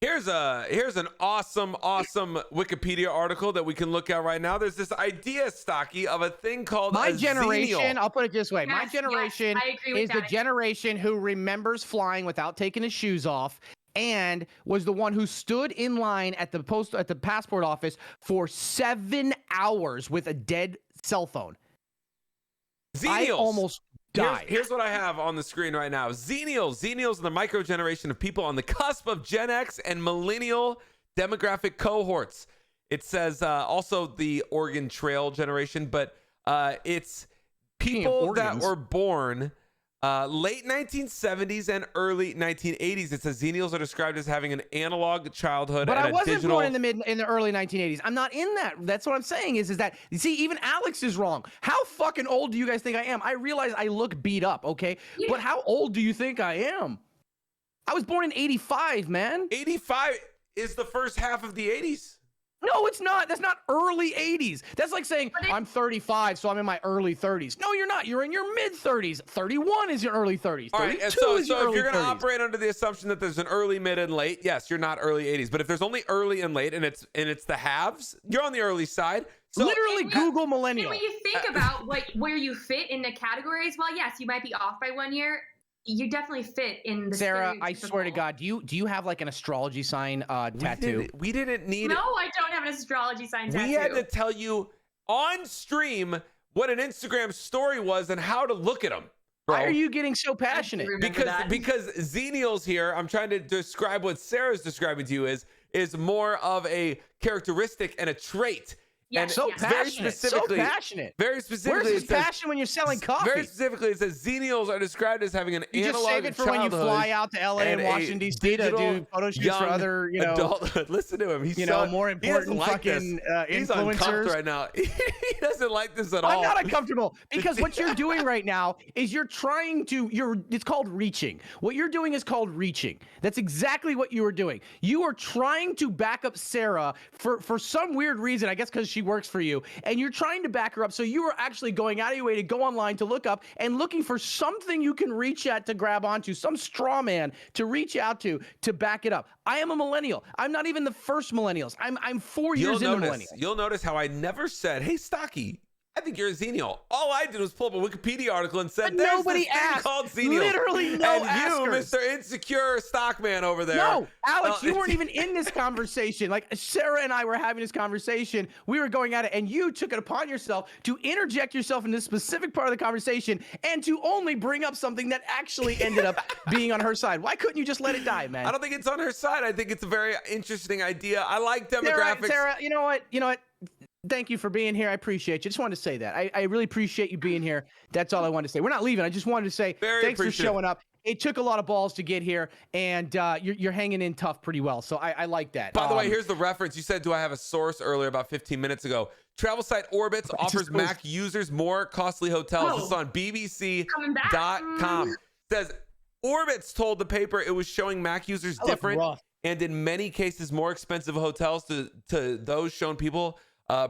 Here's an awesome Wikipedia article that we can look at right now. There's this idea, Stocky, of a thing called my a generation. xenial. I'll put it this way: my generation I agree with is the generation who remembers flying without taking his shoes off, and was the one who stood in line at the passport office for 7 hours with a dead cell phone. Xenials. I almost died. Here's what I have on the screen right now. Xenials are the micro generation of people on the cusp of Gen X and millennial demographic cohorts. It says also the Oregon Trail generation, but it's people that were born Late 1970s and early 1980s. It says Xennials are described as having an analog childhood But and I a wasn't digital. born in the early 1980s. I'm not in that. That's what I'm saying is that, you see, even Alex is wrong. How fucking old do you guys think I am? I realize I look beat up, okay? Yeah. But how old do you think I am? I was born in 85, man. 85 is the first half of the 80s. No, it's not. That's not early 80s. That's like saying But I'm 35, so I'm in my early 30s. No, you're not. You're in your mid 30s. 31 is your early 30s. All right, 32 and so is your if early you're going to 30s. operate under the assumption that there's an early, mid, and late, yes, you're not early 80s. But if there's only early and late, and it's the halves, you're on the early side. So Literally And Google And millennial. when you think about where you fit in the categories, well, yes, you might be off by 1 year. You definitely fit in the Sarah, I swear to stereotypical- God, do you have like an astrology sign tattoo? we didn't need No, I don't have an astrology sign tattoo. We had to tell you on stream what an Instagram story was and how to look at them. Why are you getting so passionate? Because Xennials here, I'm trying to describe what Sarah's describing to you is more of a characteristic and a trait. Yes, and So yes. very passionate. specifically, So passionate. very specifically, Where's it this says, passion when you're selling coffee? very specifically, it says Xennials are described as having an You just analog save it for when you childhood fly out to LA and and a Washington D.C. to digital do photo shoots for young other, adult. Listen to him. He's more he doesn't important like this. fucking He's uncomfortable influencers. right now. He doesn't like this at all. I'm not uncomfortable because what you're doing right now is it's called reaching. What you're doing is called reaching. That's exactly what you are doing. You are trying to back up Sarah for some weird reason, I guess because she works for you, and you're trying to back her up. So you are actually going out of your way to go online to look up and looking for something you can reach at to grab onto, some straw man to reach out to back it up. I am a millennial. I'm not even the first millennials. I'm 4 years into millennial. You'll notice how I never said, "Hey, Stocky, I think you're a Xennial." All I did was pull up a Wikipedia article and said, But "There's nobody this thing asked. called Xennial." Literally no and you, askers. Mr. Insecure Stockman over there. No, Alex, you it's- weren't even in this conversation. Like Sarah and I were having this conversation. We were going at it, and you took it upon yourself to interject yourself in this specific part of the conversation and to only bring up something that actually ended up being on her side. Why couldn't you just let it die, man? I don't think it's on her side. I think it's a very interesting idea. I like demographics. Sarah, you know what? Thank you for being here. I appreciate you. Just wanted to say that. I really appreciate you being here. That's all I wanted to say. We're not leaving. I just wanted to say Very thanks for appreciative. showing up. It took a lot of balls to get here, and you're hanging in tough pretty well. So I like that. By the way, here's the reference. You said, "Do I have a source?" earlier about 15 minutes ago. Travel site Orbitz offers Mac users more costly hotels. This is on BBC.com. Says Orbitz told the paper it was showing Mac users different and in many cases more expensive hotels to those shown people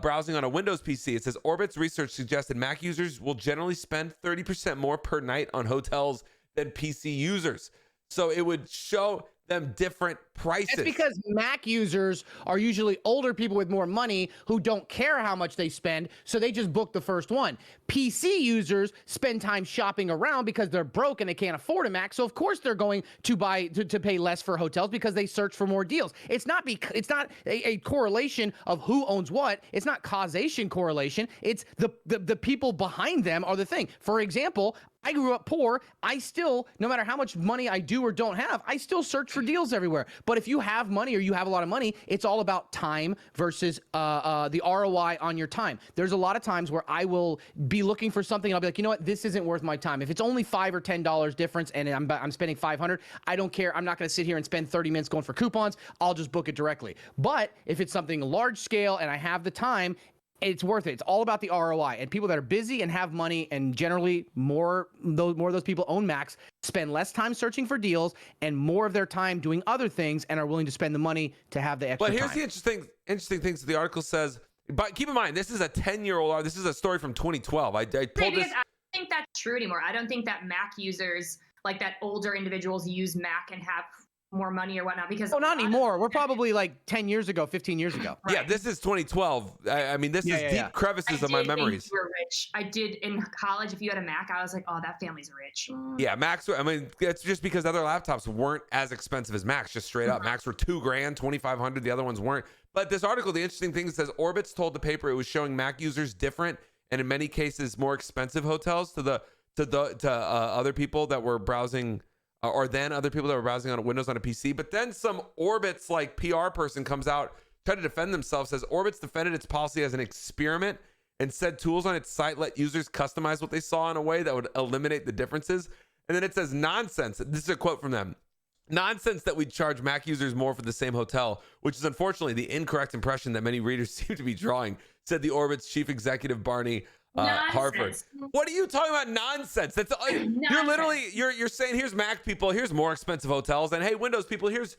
browsing on a Windows PC. It says Orbitz research suggested Mac users will generally spend 30% more per night on hotels than PC users. So it would show them different prices. That's because Mac users are usually older people with more money who don't care how much they spend, so they just book the first one. PC users spend time shopping around because they're broke and they can't afford a Mac, so of course they're going to pay less for hotels because they search for more deals. It's not a correlation of who owns what. It's not causation correlation. It's the people behind them are the thing. For example, I grew up poor. I still, no matter how much money I do or don't have, I still search for deals everywhere. But if you have money or you have a lot of money, it's all about time versus the ROI on your time. There's a lot of times where I will be looking for something. I'll be like, you know what? This isn't worth my time. If it's only $5 or $10 difference and I'm spending $500, I don't care. I'm not going to sit here and spend 30 minutes going for coupons. I'll just book it directly. But if it's something large scale and I have the time, it's worth it. It's all about the ROI. And people that are busy and have money, and generally more of those people own Macs, spend less time searching for deals and more of their time doing other things and are willing to spend the money to have the extra But here's time. the interesting things the article says. But keep in mind, this is a 10-year-old. This is a story from 2012. I pulled Because this. I don't think that's true anymore. I don't think that Mac users, like that older individuals, use Mac and have more money or whatnot. Because Oh, not anymore. We're probably like 10 years ago, 15 years ago. Yeah, this is 2012. I mean, this is deep crevices of my memories. You were rich. I did in college. If you had a Mac, I was like, oh, that family's rich. Yeah, Macs. I mean, it's just because other laptops weren't as expensive as Macs. Just straight up, Macs were $2,000, $2,500. The other ones weren't. But this article, the interesting thing, it says Orbitz told the paper it was showing Mac users different and in many cases more expensive hotels to other people that were browsing. Or then other people that were browsing on Windows on a PC. But then some Orbitz like PR person comes out, tried to defend themselves, says Orbitz defended its policy as an experiment and said tools on its site let users customize what they saw in a way that would eliminate the differences. And then it says nonsense. This is a quote from them. Nonsense that we'd charge Mac users more for the same hotel, which is unfortunately the incorrect impression that many readers seem to be drawing, said the Orbit's chief executive Barney Harford. What are you talking about? Nonsense. That's you're literally you're saying here's Mac people, here's more expensive hotels, and hey, Windows people, here's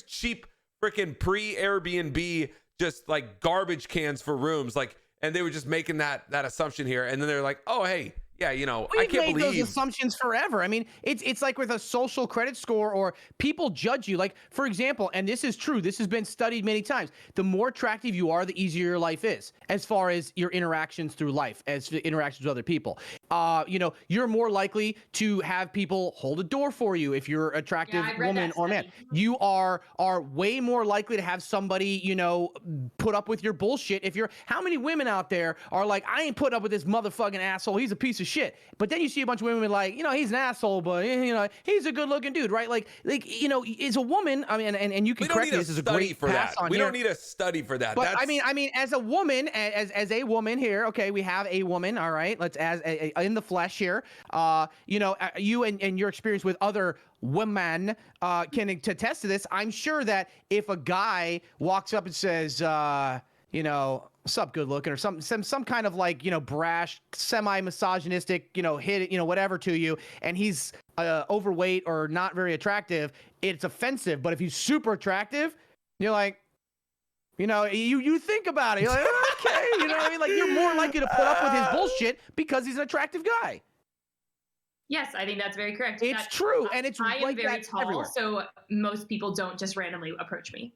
cheap freaking pre-Airbnb just like garbage cans for rooms, like, and they were just making that assumption here, and then they're like, oh hey. Yeah, you know, I can't believe those assumptions forever. I mean, it's like with a social credit score, or people judge you. Like, for example, and this is true, this has been studied many times. The more attractive you are, the easier your life is, as far as your interactions through life, as interactions with other people. You know, you're more likely to have people hold a door for you if you're an attractive woman or man. You are way more likely to have somebody, you know, put up with your bullshit. If you're, how many women out there are like, I ain't putting up with this motherfucking asshole. He's a piece of shit. But then you see a bunch of women like, you know, he's an asshole, but you know, he's a good looking dude, right? Like, you know, as a woman, I mean, and you can correct me, this is a great pass on. We don't need a study for that. But I mean, as a woman, as a woman here, okay, we have a woman, all right, let's in the flesh here, you know, you and your experience with other women can attest to this. I'm sure that if a guy walks up and says, you know, what's up, good looking, or some kind of like, you know, brash, semi-misogynistic, you know, hit, you know, whatever to you, and he's overweight or not very attractive, it's offensive. But if he's super attractive, you're like, you know, you think about it, you're like, okay, you know what I mean? Like, you're more likely to put up with his bullshit because he's an attractive guy. Yes, I think that's very correct. It's true, and it's I am like very that tall, everywhere. so most people don't just randomly approach me.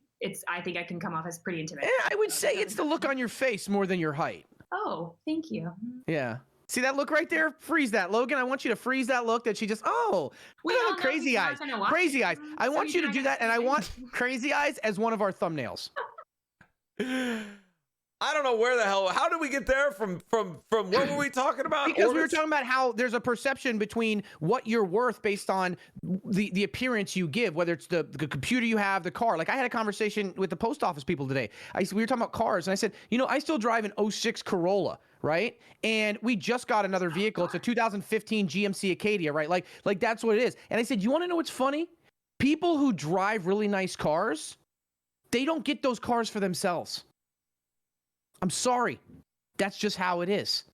I think I can come off as pretty intimidating. I would say it's the look on your face more than your height. Oh, thank you. Yeah. See that look right there? Freeze that, Logan. I want you to freeze that look that she just, look at the crazy eyes. Crazy eyes. I want you to do that, and I want crazy eyes as one of our thumbnails. I don't know where the hell. How did we get there from what were we talking about? Because we were talking about how there's a perception between what you're worth based on the appearance you give, whether it's the computer you have, the car. Like, I had a conversation with the post office people today. We were talking about cars, and I said, you know, I still drive an 06 Corolla, right? And we just got another vehicle. It's a 2015 GMC Acadia, right? Like that's what it is. And I said, you want to know what's funny? People who drive really nice cars, they don't get those cars for themselves. I'm sorry. That's just how it is.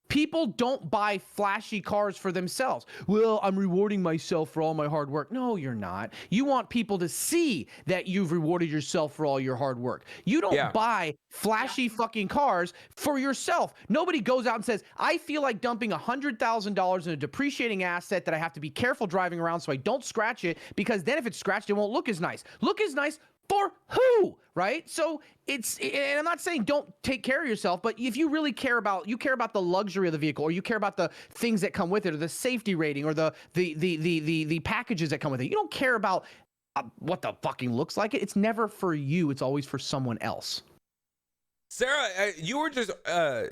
People don't buy flashy cars for themselves. Well, I'm rewarding myself for all my hard work. No, you're not. You want people to see that you've rewarded yourself for all your hard work. You don't buy flashy fucking cars for yourself. Nobody goes out and says, I feel like dumping $100,000 in a depreciating asset that I have to be careful driving around so I don't scratch it, because then if it's scratched, it won't look as nice. Look as nice for who, right? So and I'm not saying don't take care of yourself, but if you really care about the luxury of the vehicle, or you care about the things that come with it, or the safety rating, or the packages that come with it, you don't care about what the fucking looks like. It's never for you. It's always for someone else. Sarah, you were just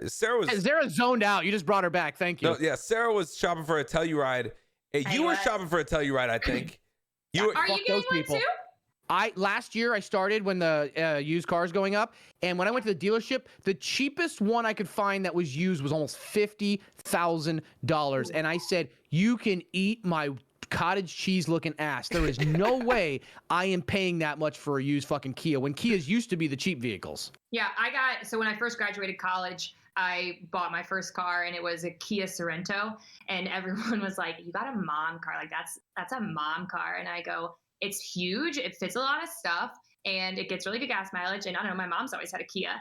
Sarah zoned out. You just brought her back. Thank you. No, yeah, Sarah was shopping for a Telluride. You were shopping for a Telluride, I think. Are you getting one too? Last year I started when the used cars going up, and when I went to the dealership, the cheapest one I could find that was used was almost $50,000, and I said, you can eat my cottage cheese looking ass. There is no way I am paying that much for a used fucking Kia, when Kias used to be the cheap vehicles. Yeah, so when I first graduated college, I bought my first car, and it was a Kia Sorento, and everyone was like, you got a mom car, like that's a mom car. And I go, it's huge, it fits a lot of stuff, and it gets really good gas mileage. And I don't know, my mom's always had a Kia.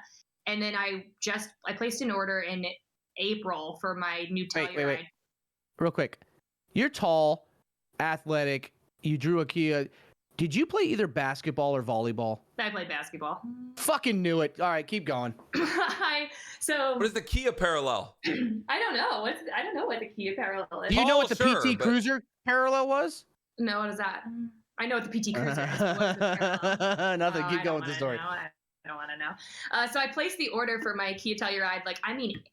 And then I placed an order in April for my new Telluride. Wait. Real quick. You're tall, athletic, you drew a Kia. Did you play either basketball or volleyball? I played basketball. Fucking knew it. All right, keep going. What is the Kia parallel? I don't know. I don't know what the Kia parallel is. Do you know what the PT Cruiser parallel was? No, what is that? I know what the PT Cruiser is. Nothing. Keep going with the story. I don't want to know. So I placed the order for my Kia Telluride,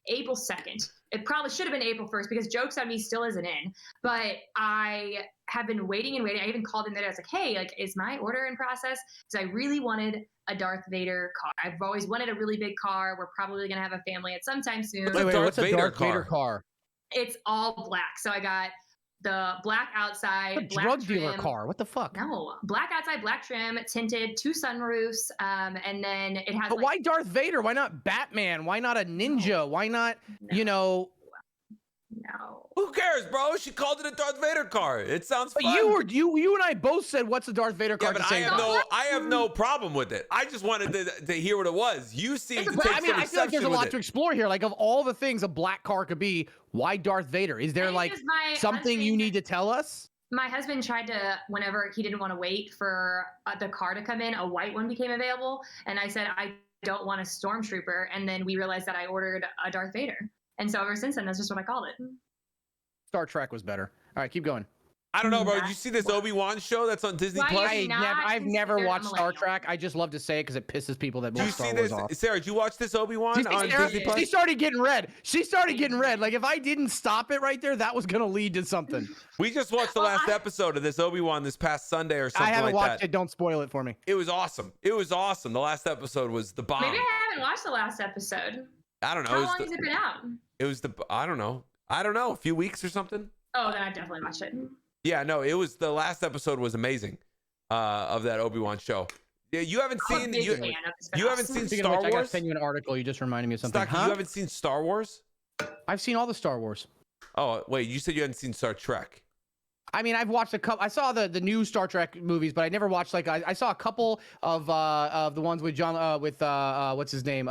April 2nd. It probably should have been April 1st, because Jokes on Me still isn't in. But I have been waiting and waiting. I even called in there. I was like, hey, is my order in process? Because I really wanted a Darth Vader car. I've always wanted a really big car. We're probably going to have a family at some time soon. Wait, what's a Darth Vader car? It's all black. So I got the black outside, A black drug dealer trim. car. What the fuck? No, black outside, black trim, tinted, 2 sunroofs, and then it has. But like, why Darth Vader? Why not Batman? Why not a ninja? No. Why not, No. you know? No. Who cares, bro? She called it a Darth Vader car. It sounds But fun. you and I both said, "What's the Darth Vader car?" Yeah, but at the same time? I have no problem with it. I just wanted to hear what it was. You seem to It's a take black- I mean, some I feel like there's a exception with lot it. to explore here. Like, of all the things a black car could be, why Darth Vader? Is there I think like it's my something you husband- need to tell us? My husband tried to, whenever he didn't want to wait for the car to come in, a white one became available. And I said, I don't want a stormtrooper. And then we realized that I ordered a Darth Vader. And so ever since then, that's just what I called it. Star Trek was better. All right, keep going. I don't know, bro. Did you see this Obi-Wan show that's on Disney Why Plus? are you not I've never considered a watched Star millennial? Trek. I just love to say it because it pisses people that Do watch you Star see Wars this, off. Sarah? Did you watch this Obi-Wan See, on Sarah, Disney She Plus? she started getting red. She started getting red. Like if I didn't stop it right there, that was gonna lead to something. We just watched the Well, last I- episode of this Obi-Wan this past Sunday or I something haven't like watched that. it. Don't spoil it for me. It was awesome. It was awesome. The last episode was the bomb. Maybe I haven't watched the last episode. I don't know. How long has it been out? It was the. I don't know. A few weeks or something. Oh, then I've definitely watched it. Yeah, no. It was the last episode was amazing. Of that Obi-Wan show. Yeah, you haven't I'm a seen big you. fan of the You spinoffs. haven't seen Speaking of Star which, I gotta Wars. send you an article. You just reminded me of something. Stocky, Huh? you haven't seen Star Wars? I've seen all the Star Wars. Oh wait, you said you hadn't seen Star Trek. I mean, I've watched a couple. I saw the new Star Trek movies, but I never watched like I saw a couple of the ones with John with what's his name,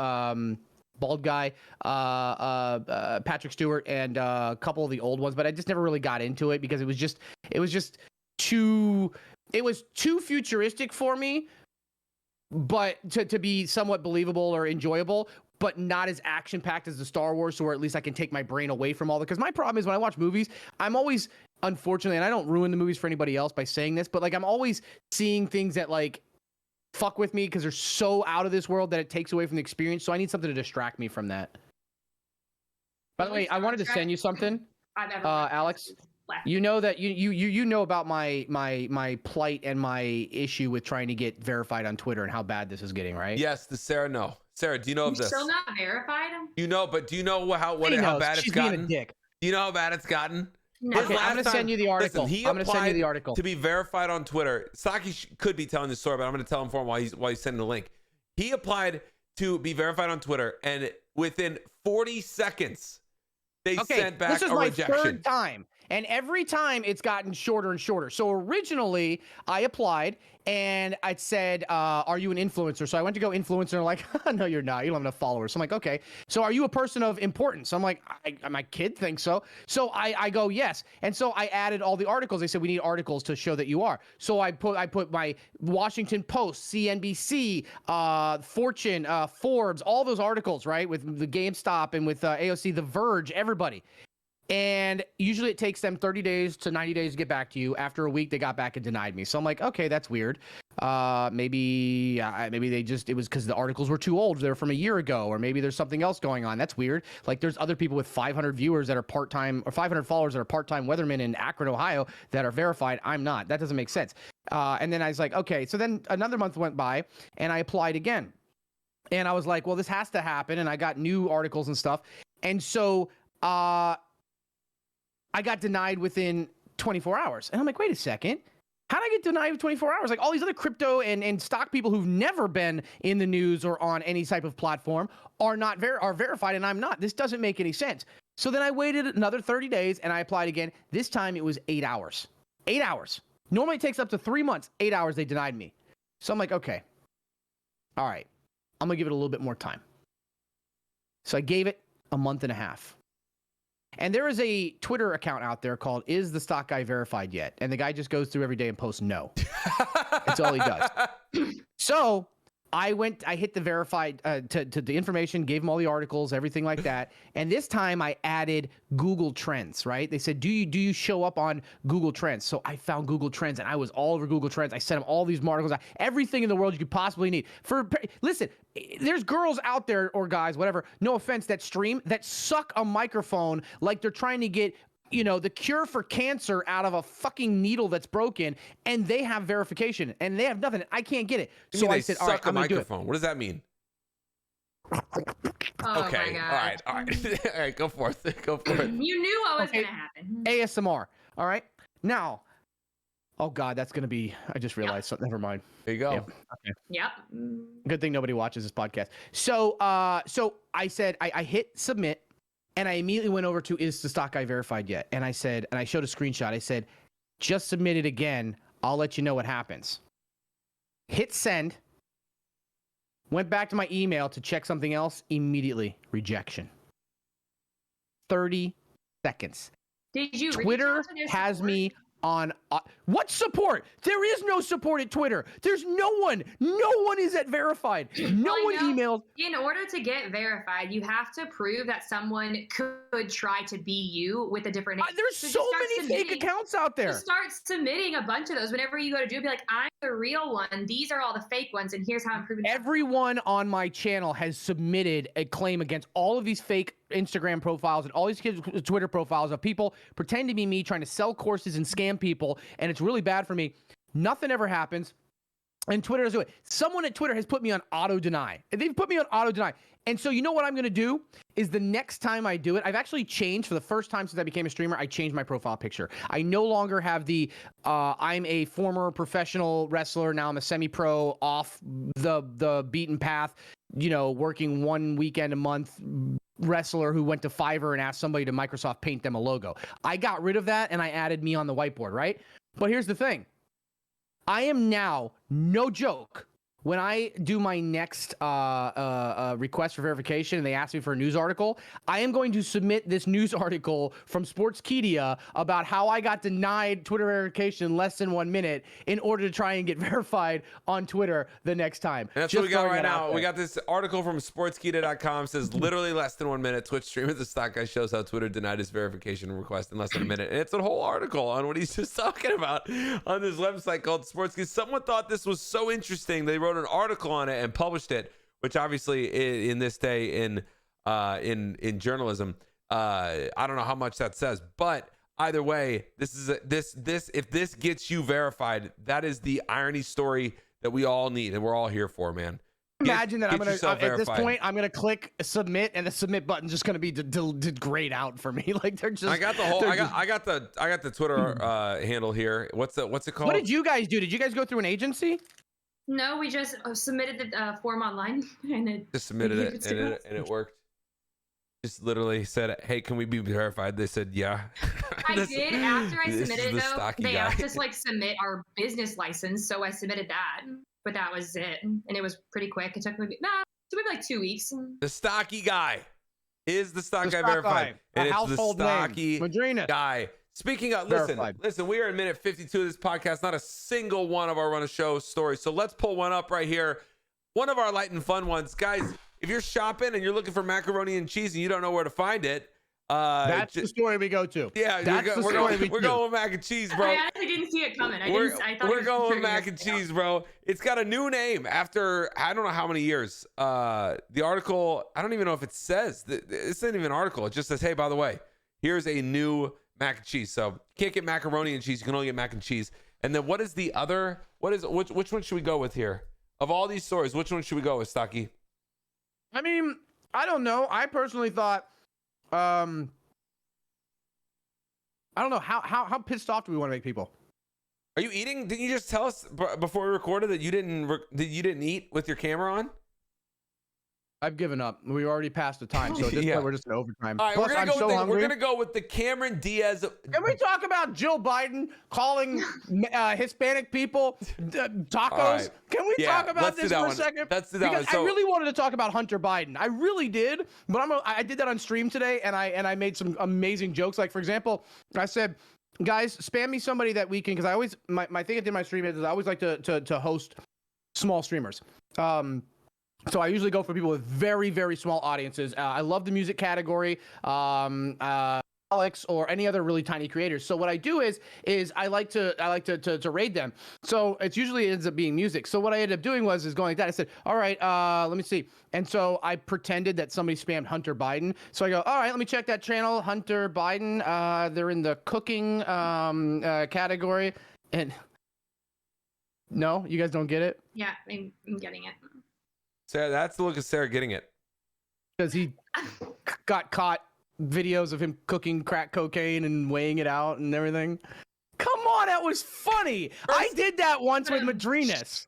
bald guy, Patrick Stewart, and a couple of the old ones. But I just never really got into it because it was just too futuristic for me, but to be somewhat believable or enjoyable, but not as action packed as the Star Wars, so where at least I can take my brain away from all the. Because my problem is when I watch movies, I'm always, unfortunately, and I don't ruin the movies for anybody else by saying this, but like I'm always seeing things that like fuck with me because they're so out of this world that it takes away from the experience. So I need something to distract me from that. By the way, I wanted to send you something, I've ever watched Alex. since last. You know that you know about my plight and my issue with trying to get verified on Twitter and how bad this is getting, right? Yes, the Sarah. No, Sarah. Do you know of You're this? still not verified? You know, but do you know how He how knows. bad it's She's being a gotten? dick. Do you know how bad it's gotten? No. Okay, I'm gonna send you the article. Listen, he I'm gonna send you applied the article. to be verified on Twitter. Stocky could be telling the story, but I'm going to tell him for him while he's sending the link. He applied to be verified on Twitter, and within 40 seconds, they sent back this is a my rejection. third time, and every time it's gotten shorter and shorter. So originally I applied and it said, are you an influencer? So I went to go influencer, and like, no, you're not. You don't have enough followers. So I'm like, okay. So are you a person of importance? I'm like, my kid thinks so. So I go, yes. And so I added all the articles. They said we need articles to show that you are. So I put my Washington Post, CNBC, Fortune, Forbes, all those articles, right? With the GameStop and with AOC, The Verge, everybody. And usually it takes them 30 days to 90 days to get back to you. After a week, they got back and denied me. So I'm like, okay, that's weird. Maybe they just, it was because the articles were too old. They're from a year ago, or maybe there's something else going on. That's weird. Like there's other people with 500 viewers that are part-time, or 500 followers that are part-time weathermen in Akron, Ohio that are verified. I'm not. That doesn't make sense. And then I was like, okay. So then another month went by and I applied again. And I was like, well, this has to happen. And I got new articles and stuff. And so, I got denied within 24 hours. And I'm like, wait a second. How did I get denied in 24 hours? Like all these other crypto and stock people who've never been in the news or on any type of platform are verified, and I'm not. This doesn't make any sense. So then I waited another 30 days and I applied again. This time it was 8 hours. 8 hours. Normally it takes up to 3 months. 8 hours, they denied me. So I'm like, okay. All right. I'm going to give it a little bit more time. So I gave it a month and a half. And there is a Twitter account out there called "Is the Stock Guy Verified Yet?" And the guy just goes through every day and posts no. That's all he does. So I hit the verified to the information, gave him all the articles, everything like that. And this time I added Google Trends, right? They said, do you show up on Google Trends? So I found Google Trends and I was all over Google Trends. I sent him all these articles, everything in the world you could possibly need. Listen, there's girls out there, or guys, whatever, no offense, that stream, that suck a microphone like they're trying to get, the cure for cancer out of a fucking needle that's broken, and they have verification and they have nothing. I can't get it. So I said, all right, I'm gonna do it. What does that mean? Oh Okay. my All right. gosh. All right. All right. Go forth. Go for it. You knew what was Okay. going to happen. ASMR. All right. Now, oh God, that's going to be, I just realized something. Never mind. There you go. Yep. Okay. Yep. Good thing nobody watches this podcast. So I said, I hit submit, and I immediately went over to, is the stock guy verified yet? And I said, and I showed a screenshot. I said, just submit it again. I'll let you know what happens. Hit send. Went back to my email to check something else. Immediately rejection. 30 seconds. Did you? Twitter has me on what support? There is no support at Twitter. There's no one. No one is at verified. No one emailed. In order to get verified, you have to prove that someone could try to be you with a different name. There's so many fake accounts out there. Just start submitting a bunch of those. Whenever you go to do it, be like, I'm the real one. These are all the fake ones, and here's how I'm proving. Everyone on my channel has submitted a claim against all of these fake Instagram profiles and all these Twitter profiles of people pretending to be me, trying to sell courses and scam people, and it's really bad for me. Nothing ever happens. And Twitter doesn't do it. Someone at Twitter has put me on auto deny. They've put me on auto deny. And so you know what I'm going to do is the next time I do it, I've actually changed for the first time since I became a streamer. I changed my profile picture. I no longer have the I'm a former professional wrestler. Now I'm a semi-pro, off the beaten path, you know, working one weekend a month wrestler who went to Fiverr and asked somebody to Microsoft paint them a logo. I got rid of that and I added me on the whiteboard, right? But here's the thing. I am now, no joke, when I do my next request for verification and they ask me for a news article, I am going to submit this news article from Sportskeeda about how I got denied Twitter verification in less than 1 minute in order to try and get verified on Twitter the next time. And that's what we got right now. We got this article from Sportskeeda.com, says literally less than 1 minute. Twitch streamer The Stock Guy shows how Twitter denied his verification request in less than a minute. And it's a whole article on what he's just talking about on this website called Sportskeeda. Someone thought this was so interesting. They wrote an article on it and published it, which obviously in this day in journalism, I don't know how much that says, but either way, if this gets you verified, that is the irony story that we all need and we're all here for, man. Imagine that I'm gonna at this point I'm gonna click submit and the submit button's just gonna be grayed out for me. Like they're just. I got the whole. I got the Twitter handle here. What's it called? What did you guys do? Did you guys go through an agency? No, we just submitted the form online and it just submitted it and it worked. Just literally said, "Hey, can we be verified?" They said, "Yeah." I did after I submitted it though. They asked us like submit our business license, so I submitted that. But that was it, and it was pretty quick. It took maybe like 2 weeks. The Stocky guy is the Stock Guy verified, and it's the Stocky MADRINAS guy. Speaking of, listen, we are in minute 52 of this podcast. Not a single one of our run of show stories. So let's pull one up right here. One of our light and fun ones, guys. If you're shopping and you're looking for macaroni and cheese and you don't know where to find it, that's the story we go to. Yeah, we're going with mac and cheese, bro. I honestly didn't see it coming. I thought we're going with mac and cheese, bro. It's got a new name after I don't know how many years. The article, I don't even know if it says. It's not even an article. It just says, hey, by the way, here's a new mac and cheese. So you can't get macaroni and cheese. You can only get mac and cheese. And then what is the other? Which one should we go with here? Of all these stories, which one should we go with, Stocky? I mean, I don't know. I personally thought, I don't know how pissed off do we want to make people? Are you eating? Didn't you just tell us before we recorded that you didn't eat with your camera on? I've given up. We already passed the time, so at this point we're just in overtime. All right, Plus, we're gonna go with the Cameron Diaz. Can we talk about Joe Biden calling Hispanic people tacos? Right. Can we talk about this for a second? Let's do that because one. I really wanted to talk about Hunter Biden. I really did, but I did that on stream today, and I made some amazing jokes. Like for example, I said, guys, spam me somebody that weekend because I always my thing I did in my stream is I always like to host small streamers. So I usually go for people with very, very small audiences. I love the music category, Alex or any other really tiny creators. So what I do is I like to raid them. So it usually ends up being music. So what I ended up doing is going like that. I said, all right, let me see. And so I pretended that somebody spammed Hunter Biden. So I go, all right, let me check that channel, Hunter Biden. They're in the cooking category. And no, you guys don't get it? Yeah, I'm getting it. Sarah, that's the look of Sarah getting it. Because he got caught videos of him cooking crack cocaine and weighing it out and everything. Come on, that was funny. I did that once with MADRINAS.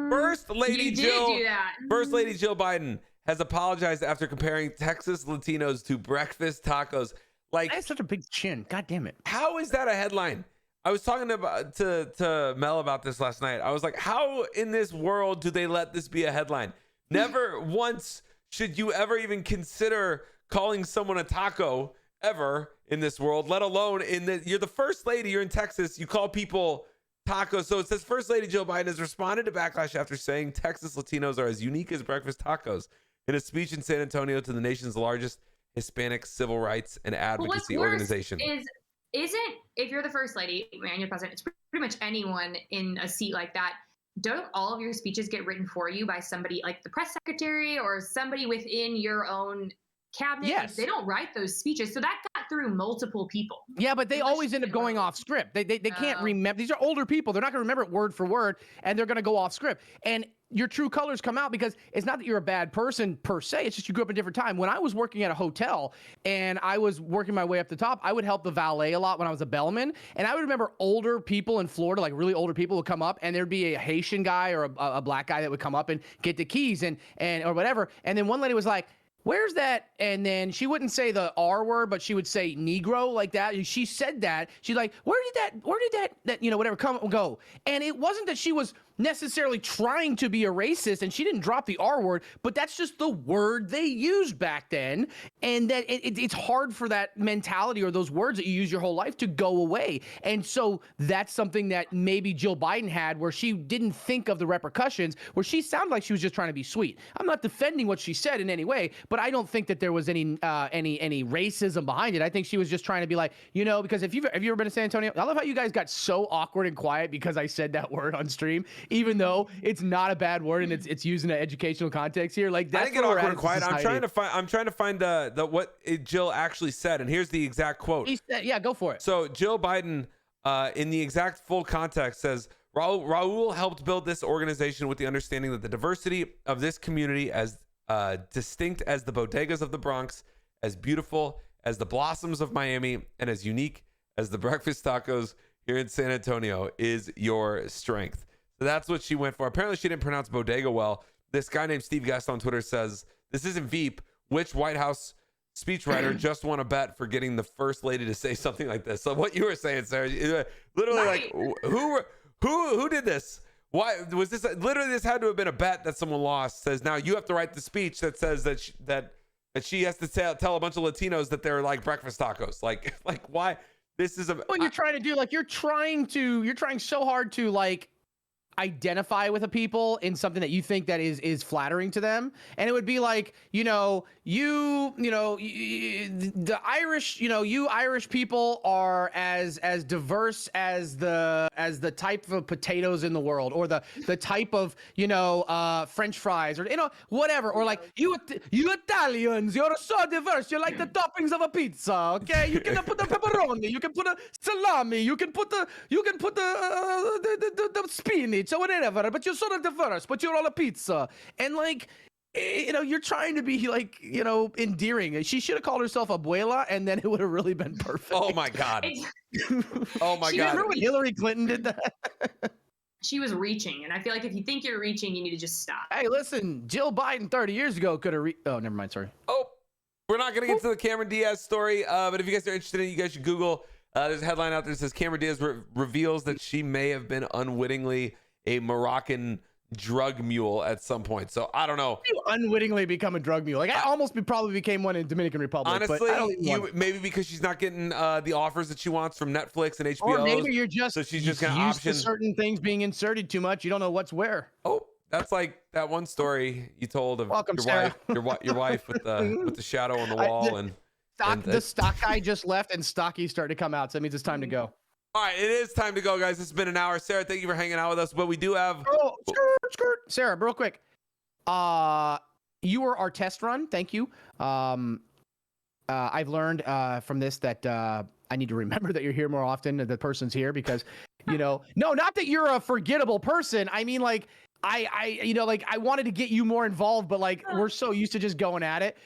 First Lady You did Jill. do that. First Lady Jill Biden has apologized after comparing Texas Latinos to breakfast tacos. Like, I have such a big chin. God damn it. how is that a headline? I was talking to Mel about this last night. I was like, how in this world do they let this be a headline? Never once should you ever even consider calling someone a taco ever in this world, let alone you're the first lady, you're in Texas, you call people tacos. So it says First Lady Jill Biden has responded to backlash after saying Texas Latinos are as unique as breakfast tacos in a speech in San Antonio to the nation's largest Hispanic civil rights and advocacy organization. Isn't, if you're the first lady and you're president, it's pretty much anyone in a seat like that. Don't all of your speeches get written for you by somebody like the press secretary or somebody within your own cabinet? Yes. They don't write those speeches. So that got through multiple people. Yeah, but they always end up going off script. They can't remember. These are older people. They're not going to remember it word for word, and they're going to go off script. And your true colors come out because it's not that you're a bad person per se. It's just you grew up in a different time. When I was working at a hotel and I was working my way up the top, I would help the valet a lot when I was a bellman. And I would remember older people in Florida, like really older people would come up, and there'd be a Haitian guy or a black guy that would come up and get the keys and or whatever. And then one lady was like, "Where's that?" And then she wouldn't say the R word, but she would say Negro like that. And she said that. She's like, where did that, whatever, come and go? And it wasn't that she was necessarily trying to be a racist and she didn't drop the R word, but that's just the word they used back then. And that it's hard for that mentality or those words that you use your whole life to go away. And so that's something that maybe Jill Biden had, where she didn't think of the repercussions, where she sounded like she was just trying to be sweet. I'm not defending what she said in any way, but I don't think that there was any racism behind it. I think she was just trying to be like, because have you ever been to San Antonio? I love how you guys got so awkward and quiet because I said that word on stream, even though it's not a bad word and it's used in an educational context here. Like, that's I didn't get awkward and quiet. I'm trying to find the what Jill actually said, and here's the exact quote. He said, yeah, go for it. So Jill Biden, in the exact full context, says Raul helped build this organization with the understanding that the diversity of this community, as distinct as the bodegas of the Bronx, as beautiful as the blossoms of Miami, and as unique as the breakfast tacos here in San Antonio, is your strength. So that's what she went for. Apparently she didn't pronounce bodega well. This guy named Steve Guest on Twitter says, "This isn't Veep. Which White House speechwriter just won a bet for getting the first lady to say something like this?" So what you were saying, Sarah, literally, right. Like, who did this? Why was this? Literally, this had to have been a bet that someone lost. Says now you have to write the speech that says that she has to tell a bunch of Latinos that they're like breakfast tacos. Like why? This is what you're trying to do. Like, you're trying so hard to like identify with a people in something that you think that is flattering to them. And it would be like, the Irish, you Irish people are as diverse as the type of potatoes in the world, or the type of, French fries, or, whatever. Or like, you Italians, you're so diverse. You're like the toppings of a pizza. Okay. You can put the pepperoni, you can put a salami, you can put the spinach or whatever, but you're sort of diverse, but you're on a pizza. And like, you're trying to be like, endearing. She should have called herself Abuela, and then it would have really been perfect. Oh my God. Oh my God. Remember when Hillary Clinton did that? She was reaching, and I feel like if you think you're reaching, you need to just stop. Hey, listen, Jill Biden 30 years ago could have oh, never mind, sorry. Oh, we're not going to get to the Cameron Diaz story, but if you guys are interested in it, you guys should Google. There's a headline out there that says Cameron Diaz reveals that she may have been unwittingly a Moroccan drug mule at some point. So I don't know. You unwittingly become a drug mule. Like, I almost probably became one in Dominican Republic. Honestly, but maybe because she's not getting the offers that she wants from Netflix and HBO. Or maybe you're just so she's just going to option certain things being inserted too much. You don't know what's where. Oh, that's like that one story you told of your wife with the shadow on the wall the stock guy just left and Stocky started to come out. So that means it's time to go. All right, it is time to go, guys. It's been an hour. Sarah, thank you for hanging out with us. But we do have Sarah, real quick. You were our test run. Thank you. I've learned from this that I need to remember that you're here more often. The person's here because, no, not that you're a forgettable person. I mean, like, I wanted to get you more involved, but like, we're so used to just going at it.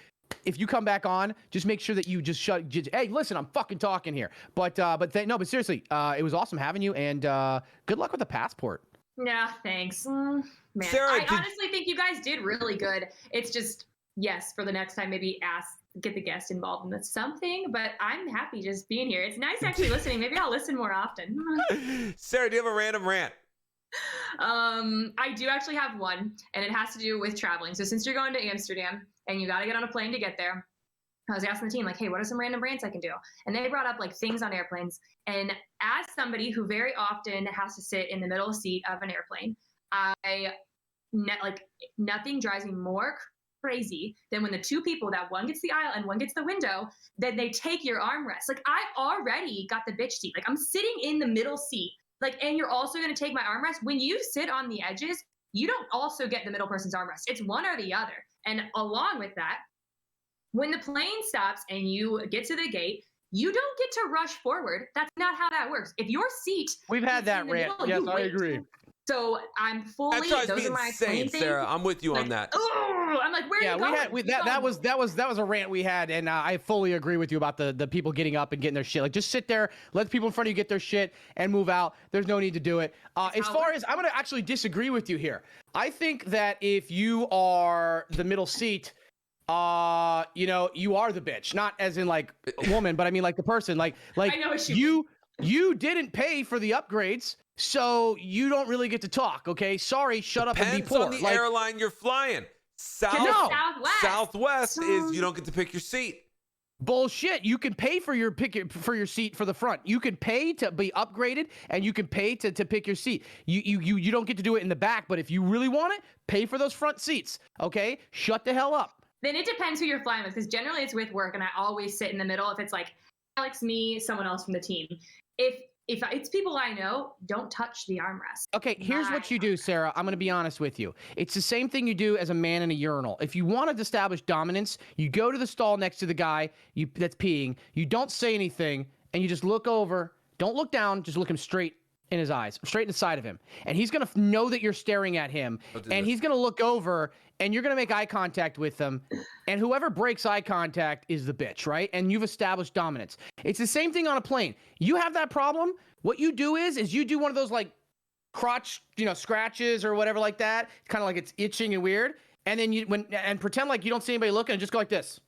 if you come back on, just make sure that you just hey, listen, I'm fucking talking here. But seriously, it was awesome having you, and good luck with the passport. Yeah, thanks. Man, Sarah, I honestly think you guys did really good. It's just, yes, for the next time, maybe get the guest involved in something, but I'm happy just being here. It's nice actually listening. Maybe I'll listen more often. Sarah, do you have a random rant? I do actually have one, and it has to do with traveling. So since you're going to Amsterdam and you got to get on a plane to get there, I was asking the team, like, hey, what are some random rants I can do? And they brought up like things on airplanes. And as somebody who very often has to sit in the middle seat of an airplane, nothing drives me more crazy than when the two people, that one gets the aisle and one gets the window, then they take your armrest. Like, I already got the bitch seat. Like, I'm sitting in the middle seat. Like, and you're also going to take my armrest. When you sit on the edges, you don't also get the middle person's armrest. It's one or the other. And along with that, when the plane stops and you get to the gate, you don't get to rush forward. That's not how that works. If your seat, we've had that rant. Yes, I agree. So I'm fully. That drives me insane, Sarah. I'm with you on that. Oh, I'm like, where are you going? That was a rant we had, and I fully agree with you about the people getting up and getting their shit. Like, just sit there, let the people in front of you get their shit, and move out. There's no need to do it. As far as I'm gonna actually disagree with you here. I think that if you are the middle seat, you are the bitch, not as in like a woman, but I mean like the person, like I know what you didn't pay for the upgrades, so you don't really get to talk. Okay, sorry, shut up and be poor. Depends on the airline you're flying. Southwest is you don't get to pick your seat. Bullshit. You can pay for your seat for the front. You can pay to be upgraded, and you can pay to pick your seat. You don't get to do it in the back, but if you really want it, pay for those front seats. Okay, shut the hell up. Then it depends who you're flying with, because generally it's with work, and I always sit in the middle. If it's like Alex, me, someone else from the team. If it's people I know, don't touch the armrest. Okay, here's what you do, Sarah. I'm going to be honest with you. It's the same thing you do as a man in a urinal. If you want to establish dominance, you go to the stall next to the guy that's peeing. You don't say anything, and you just look over. Don't look down. Just look him straight in his eyes, straight in the side of him. And he's going to know that you're staring at him. And he's going to look over, and you're going to make eye contact with him. And whoever breaks eye contact is the bitch, right? And you've established dominance. It's the same thing on a plane. You have that problem. What you do is you do one of those like crotch, scratches or whatever like that. Kind of like it's itching and weird. And then pretend like you don't see anybody looking, and just go like this.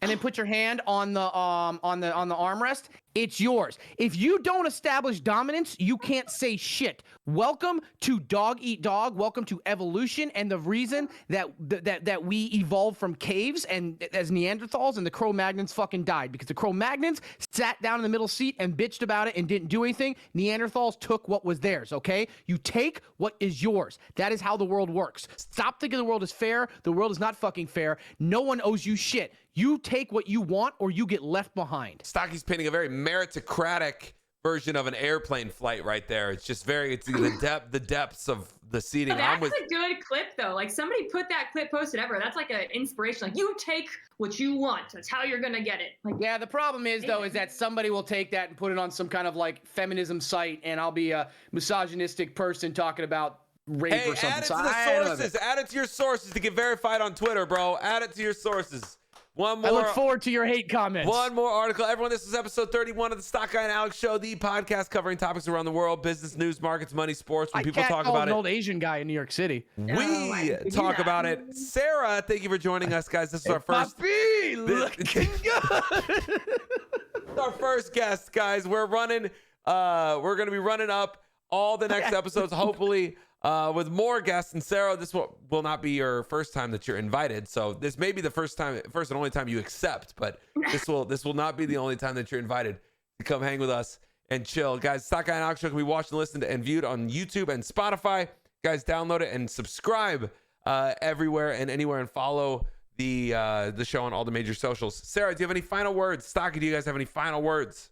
And then put your hand on the armrest. It's yours. If you don't establish dominance, you can't say shit. Welcome to Dog Eat Dog. Welcome to evolution, and the reason that we evolved from caves and as Neanderthals, and the Cro-Magnons fucking died because the Cro-Magnons sat down in the middle seat and bitched about it and didn't do anything. Neanderthals took what was theirs. Okay, you take what is yours. That is how the world works. Stop thinking the world is fair. The world is not fucking fair. No one owes you shit. You take what you want, or you get left behind. Stocky's painting a very meritocratic version of an airplane flight right there. It's just the depths of the seating. That's a good clip, though. Like, somebody put that clip, posted ever. That's like an inspiration. Like, you take what you want. That's how you're gonna get it. Like, yeah, the problem is though, is that somebody will take that and put it on some kind of like feminism site, and I'll be a misogynistic person talking about rape or something. Add it to the sources. Add it to your sources to get verified on Twitter, bro. Add it to your sources. One more. I look forward to your hate comments. One more article. Everyone, this is episode 31 of the Stock Guy and Alex Show, the podcast covering topics around the world, business, news, markets, money, sports. When people talk about an old Asian guy in New York City. We talk about it. Sarah, thank you for joining us, guys. This is our first. Puppy, looking good. Our first guest, guys. We're running. We're going to be running up all the next episodes, hopefully. With more guests, and Sarah, this will not be your first time that you're invited. So this may be the first and only time you accept, but this will not be the only time that you're invited to come hang with us and chill. Guys, Stock Guy and Alex Show can be watched and listened to and viewed on YouTube and Spotify. Guys, download it and subscribe everywhere and anywhere, and follow the show on all the major socials. Sarah, do you have any final words? Stocky, do you guys have any final words?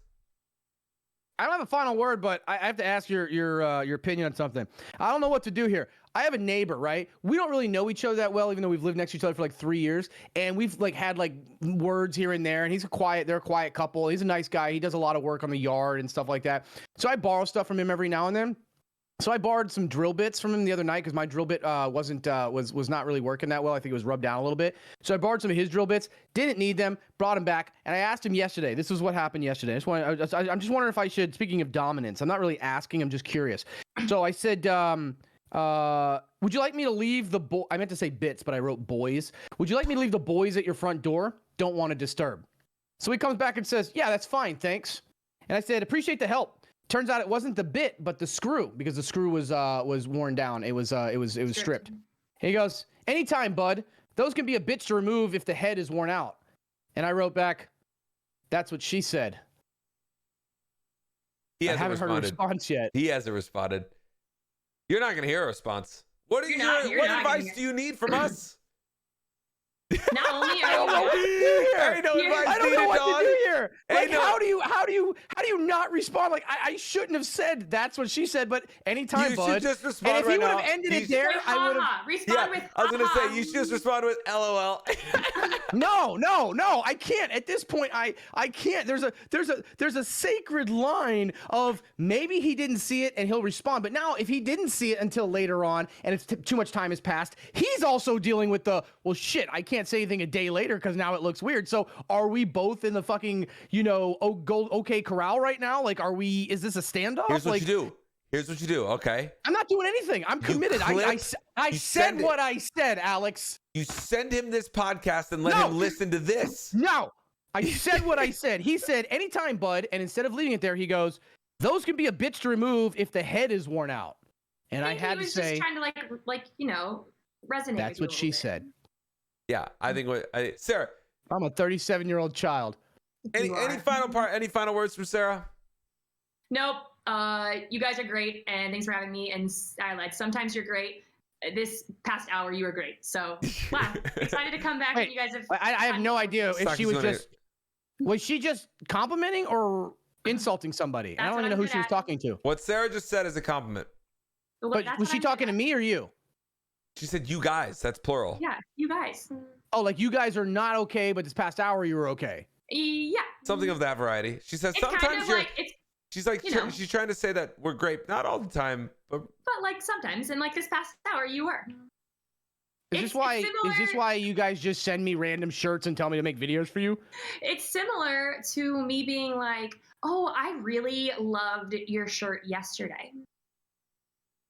I don't have a final word, but I have to ask your opinion on something. I don't know what to do here. I have a neighbor, right? We don't really know each other that well, even though we've lived next to each other for like 3 years, and we've like had like words here and there. And they're a quiet couple. He's a nice guy. He does a lot of work on the yard and stuff like that. So I borrow stuff from him every now and then. So I borrowed some drill bits from him the other night because my drill bit was not really working that well. I think it was rubbed down a little bit. So I borrowed some of his drill bits. Didn't need them. Brought them back, and I asked him yesterday. This is what happened yesterday. I'm just wondering if I should. Speaking of dominance, I'm not really asking. I'm just curious. So I said, would you like me to leave the I meant to say bits, but I wrote boys. Would you like me to leave the boys at your front door? Don't want to disturb. So he comes back and says, yeah, that's fine, thanks. And I said, appreciate the help. Turns out it wasn't the bit, but the screw, because the screw was worn down. It was stripped. And he goes, anytime, bud. Those can be a bitch to remove if the head is worn out. And I wrote back, that's what she said. I haven't heard a response yet. He hasn't responded. You're not going to hear a response. What advice do you need from us? Not only I don't know what to do here. I don't know what to do here. Like, how do you not respond? Like, I shouldn't have said that's what she said, but anytime, bud. You should just respond and if he would have ended it there, I would have. Respond with. I was gonna say you should just respond with LOL. No, I can't. At this point, I can't. There's a sacred line of maybe he didn't see it and he'll respond. But now, if he didn't see it until later on and it's too much time has passed, he's also dealing with the shit. I can't say anything a day later because now it looks weird. So are we both in the fucking okay corral right now? Like, is this a standoff? Here's what you do. Okay. I'm not doing anything. I'm committed. I said what I said, Alex. You send him this podcast and let him listen to this. No, I said what I said. He said, anytime, bud. And instead of leaving it there, he goes, those can be a bitch to remove if the head is worn out. And I had to say, just trying to resonate. That's what she said. Yeah, I think Sarah. I'm a 37-year-old child. Any final words from Sarah? Nope. You guys are great, and thanks for having me. And sometimes you're great. This past hour, you were great. So, wow, excited to come back. Wait, and you guys have. I have no idea if she was she just complimenting or insulting somebody? I don't even know who she was talking to. What Sarah just said is a compliment. But was she talking to me or you? She said you guys. That's plural. Yeah, you guys. Oh, like you guys are not okay, but this past hour you were okay. Yeah. Something of that variety. She says sometimes she's trying to say that we're great. Not all the time, but like sometimes. And like this past hour, you were. Is this why you guys just send me random shirts and tell me to make videos for you? It's similar to me being like, oh, I really loved your shirt yesterday.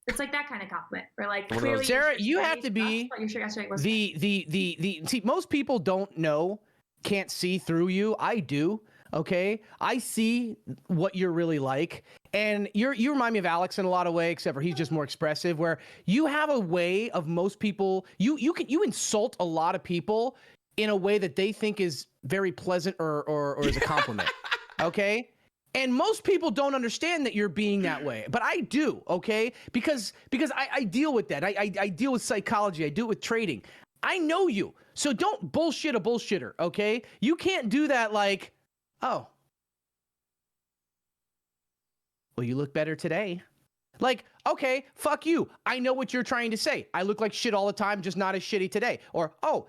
It's like that kind of compliment. Or like, clearly, Sarah, you have to be your shirt yesterday was see, most people don't know, can't see through you. I do. Okay, I see what you're really like, and you remind me of Alex in a lot of ways, except for he's just more expressive. Where you have a way of most people, you insult a lot of people in a way that they think is very pleasant or is a compliment. Okay. And most people don't understand that you're being that way, but I do, okay? Because I deal with that. I deal with psychology. I do it with trading. I know you, so don't bullshit a bullshitter, okay? You can't do that like, oh, well, you look better today. Like, okay, fuck you. I know what you're trying to say. I look like shit all the time, just not as shitty today. Or, oh,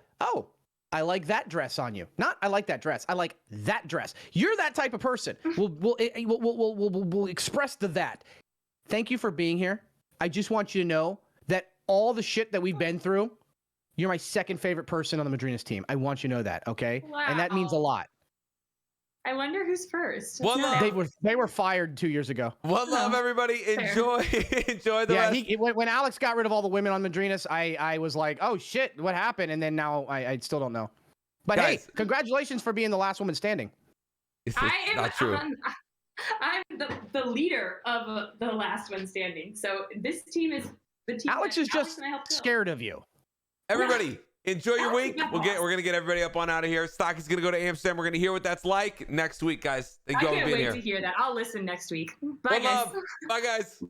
I like that dress on you. Not I like that dress. I like that dress. You're that type of person. We'll express that. Thank you for being here. I just want you to know that all the shit that we've been through, you're my second favorite person on the Madrinas team. I want you to know that, okay? Wow. And that means a lot. I wonder who's first. They were fired 2 years ago. One love, everybody. Enjoy the rest. When Alex got rid of all the women on Madrinas, I was like, oh shit, what happened? And then now I still don't know. But guys, hey, congratulations for being the last woman standing. I am not true. I'm the leader of the last one standing. So this team is the team. Alex is just scared of you. Everybody. Enjoy your week. We're gonna get everybody up on out of here. Stocky's gonna go to Amsterdam. We're gonna hear what that's like next week, guys. Thank you all for being here. I can't wait to hear that. I'll listen next week. Bye, One guys. love. Bye, guys.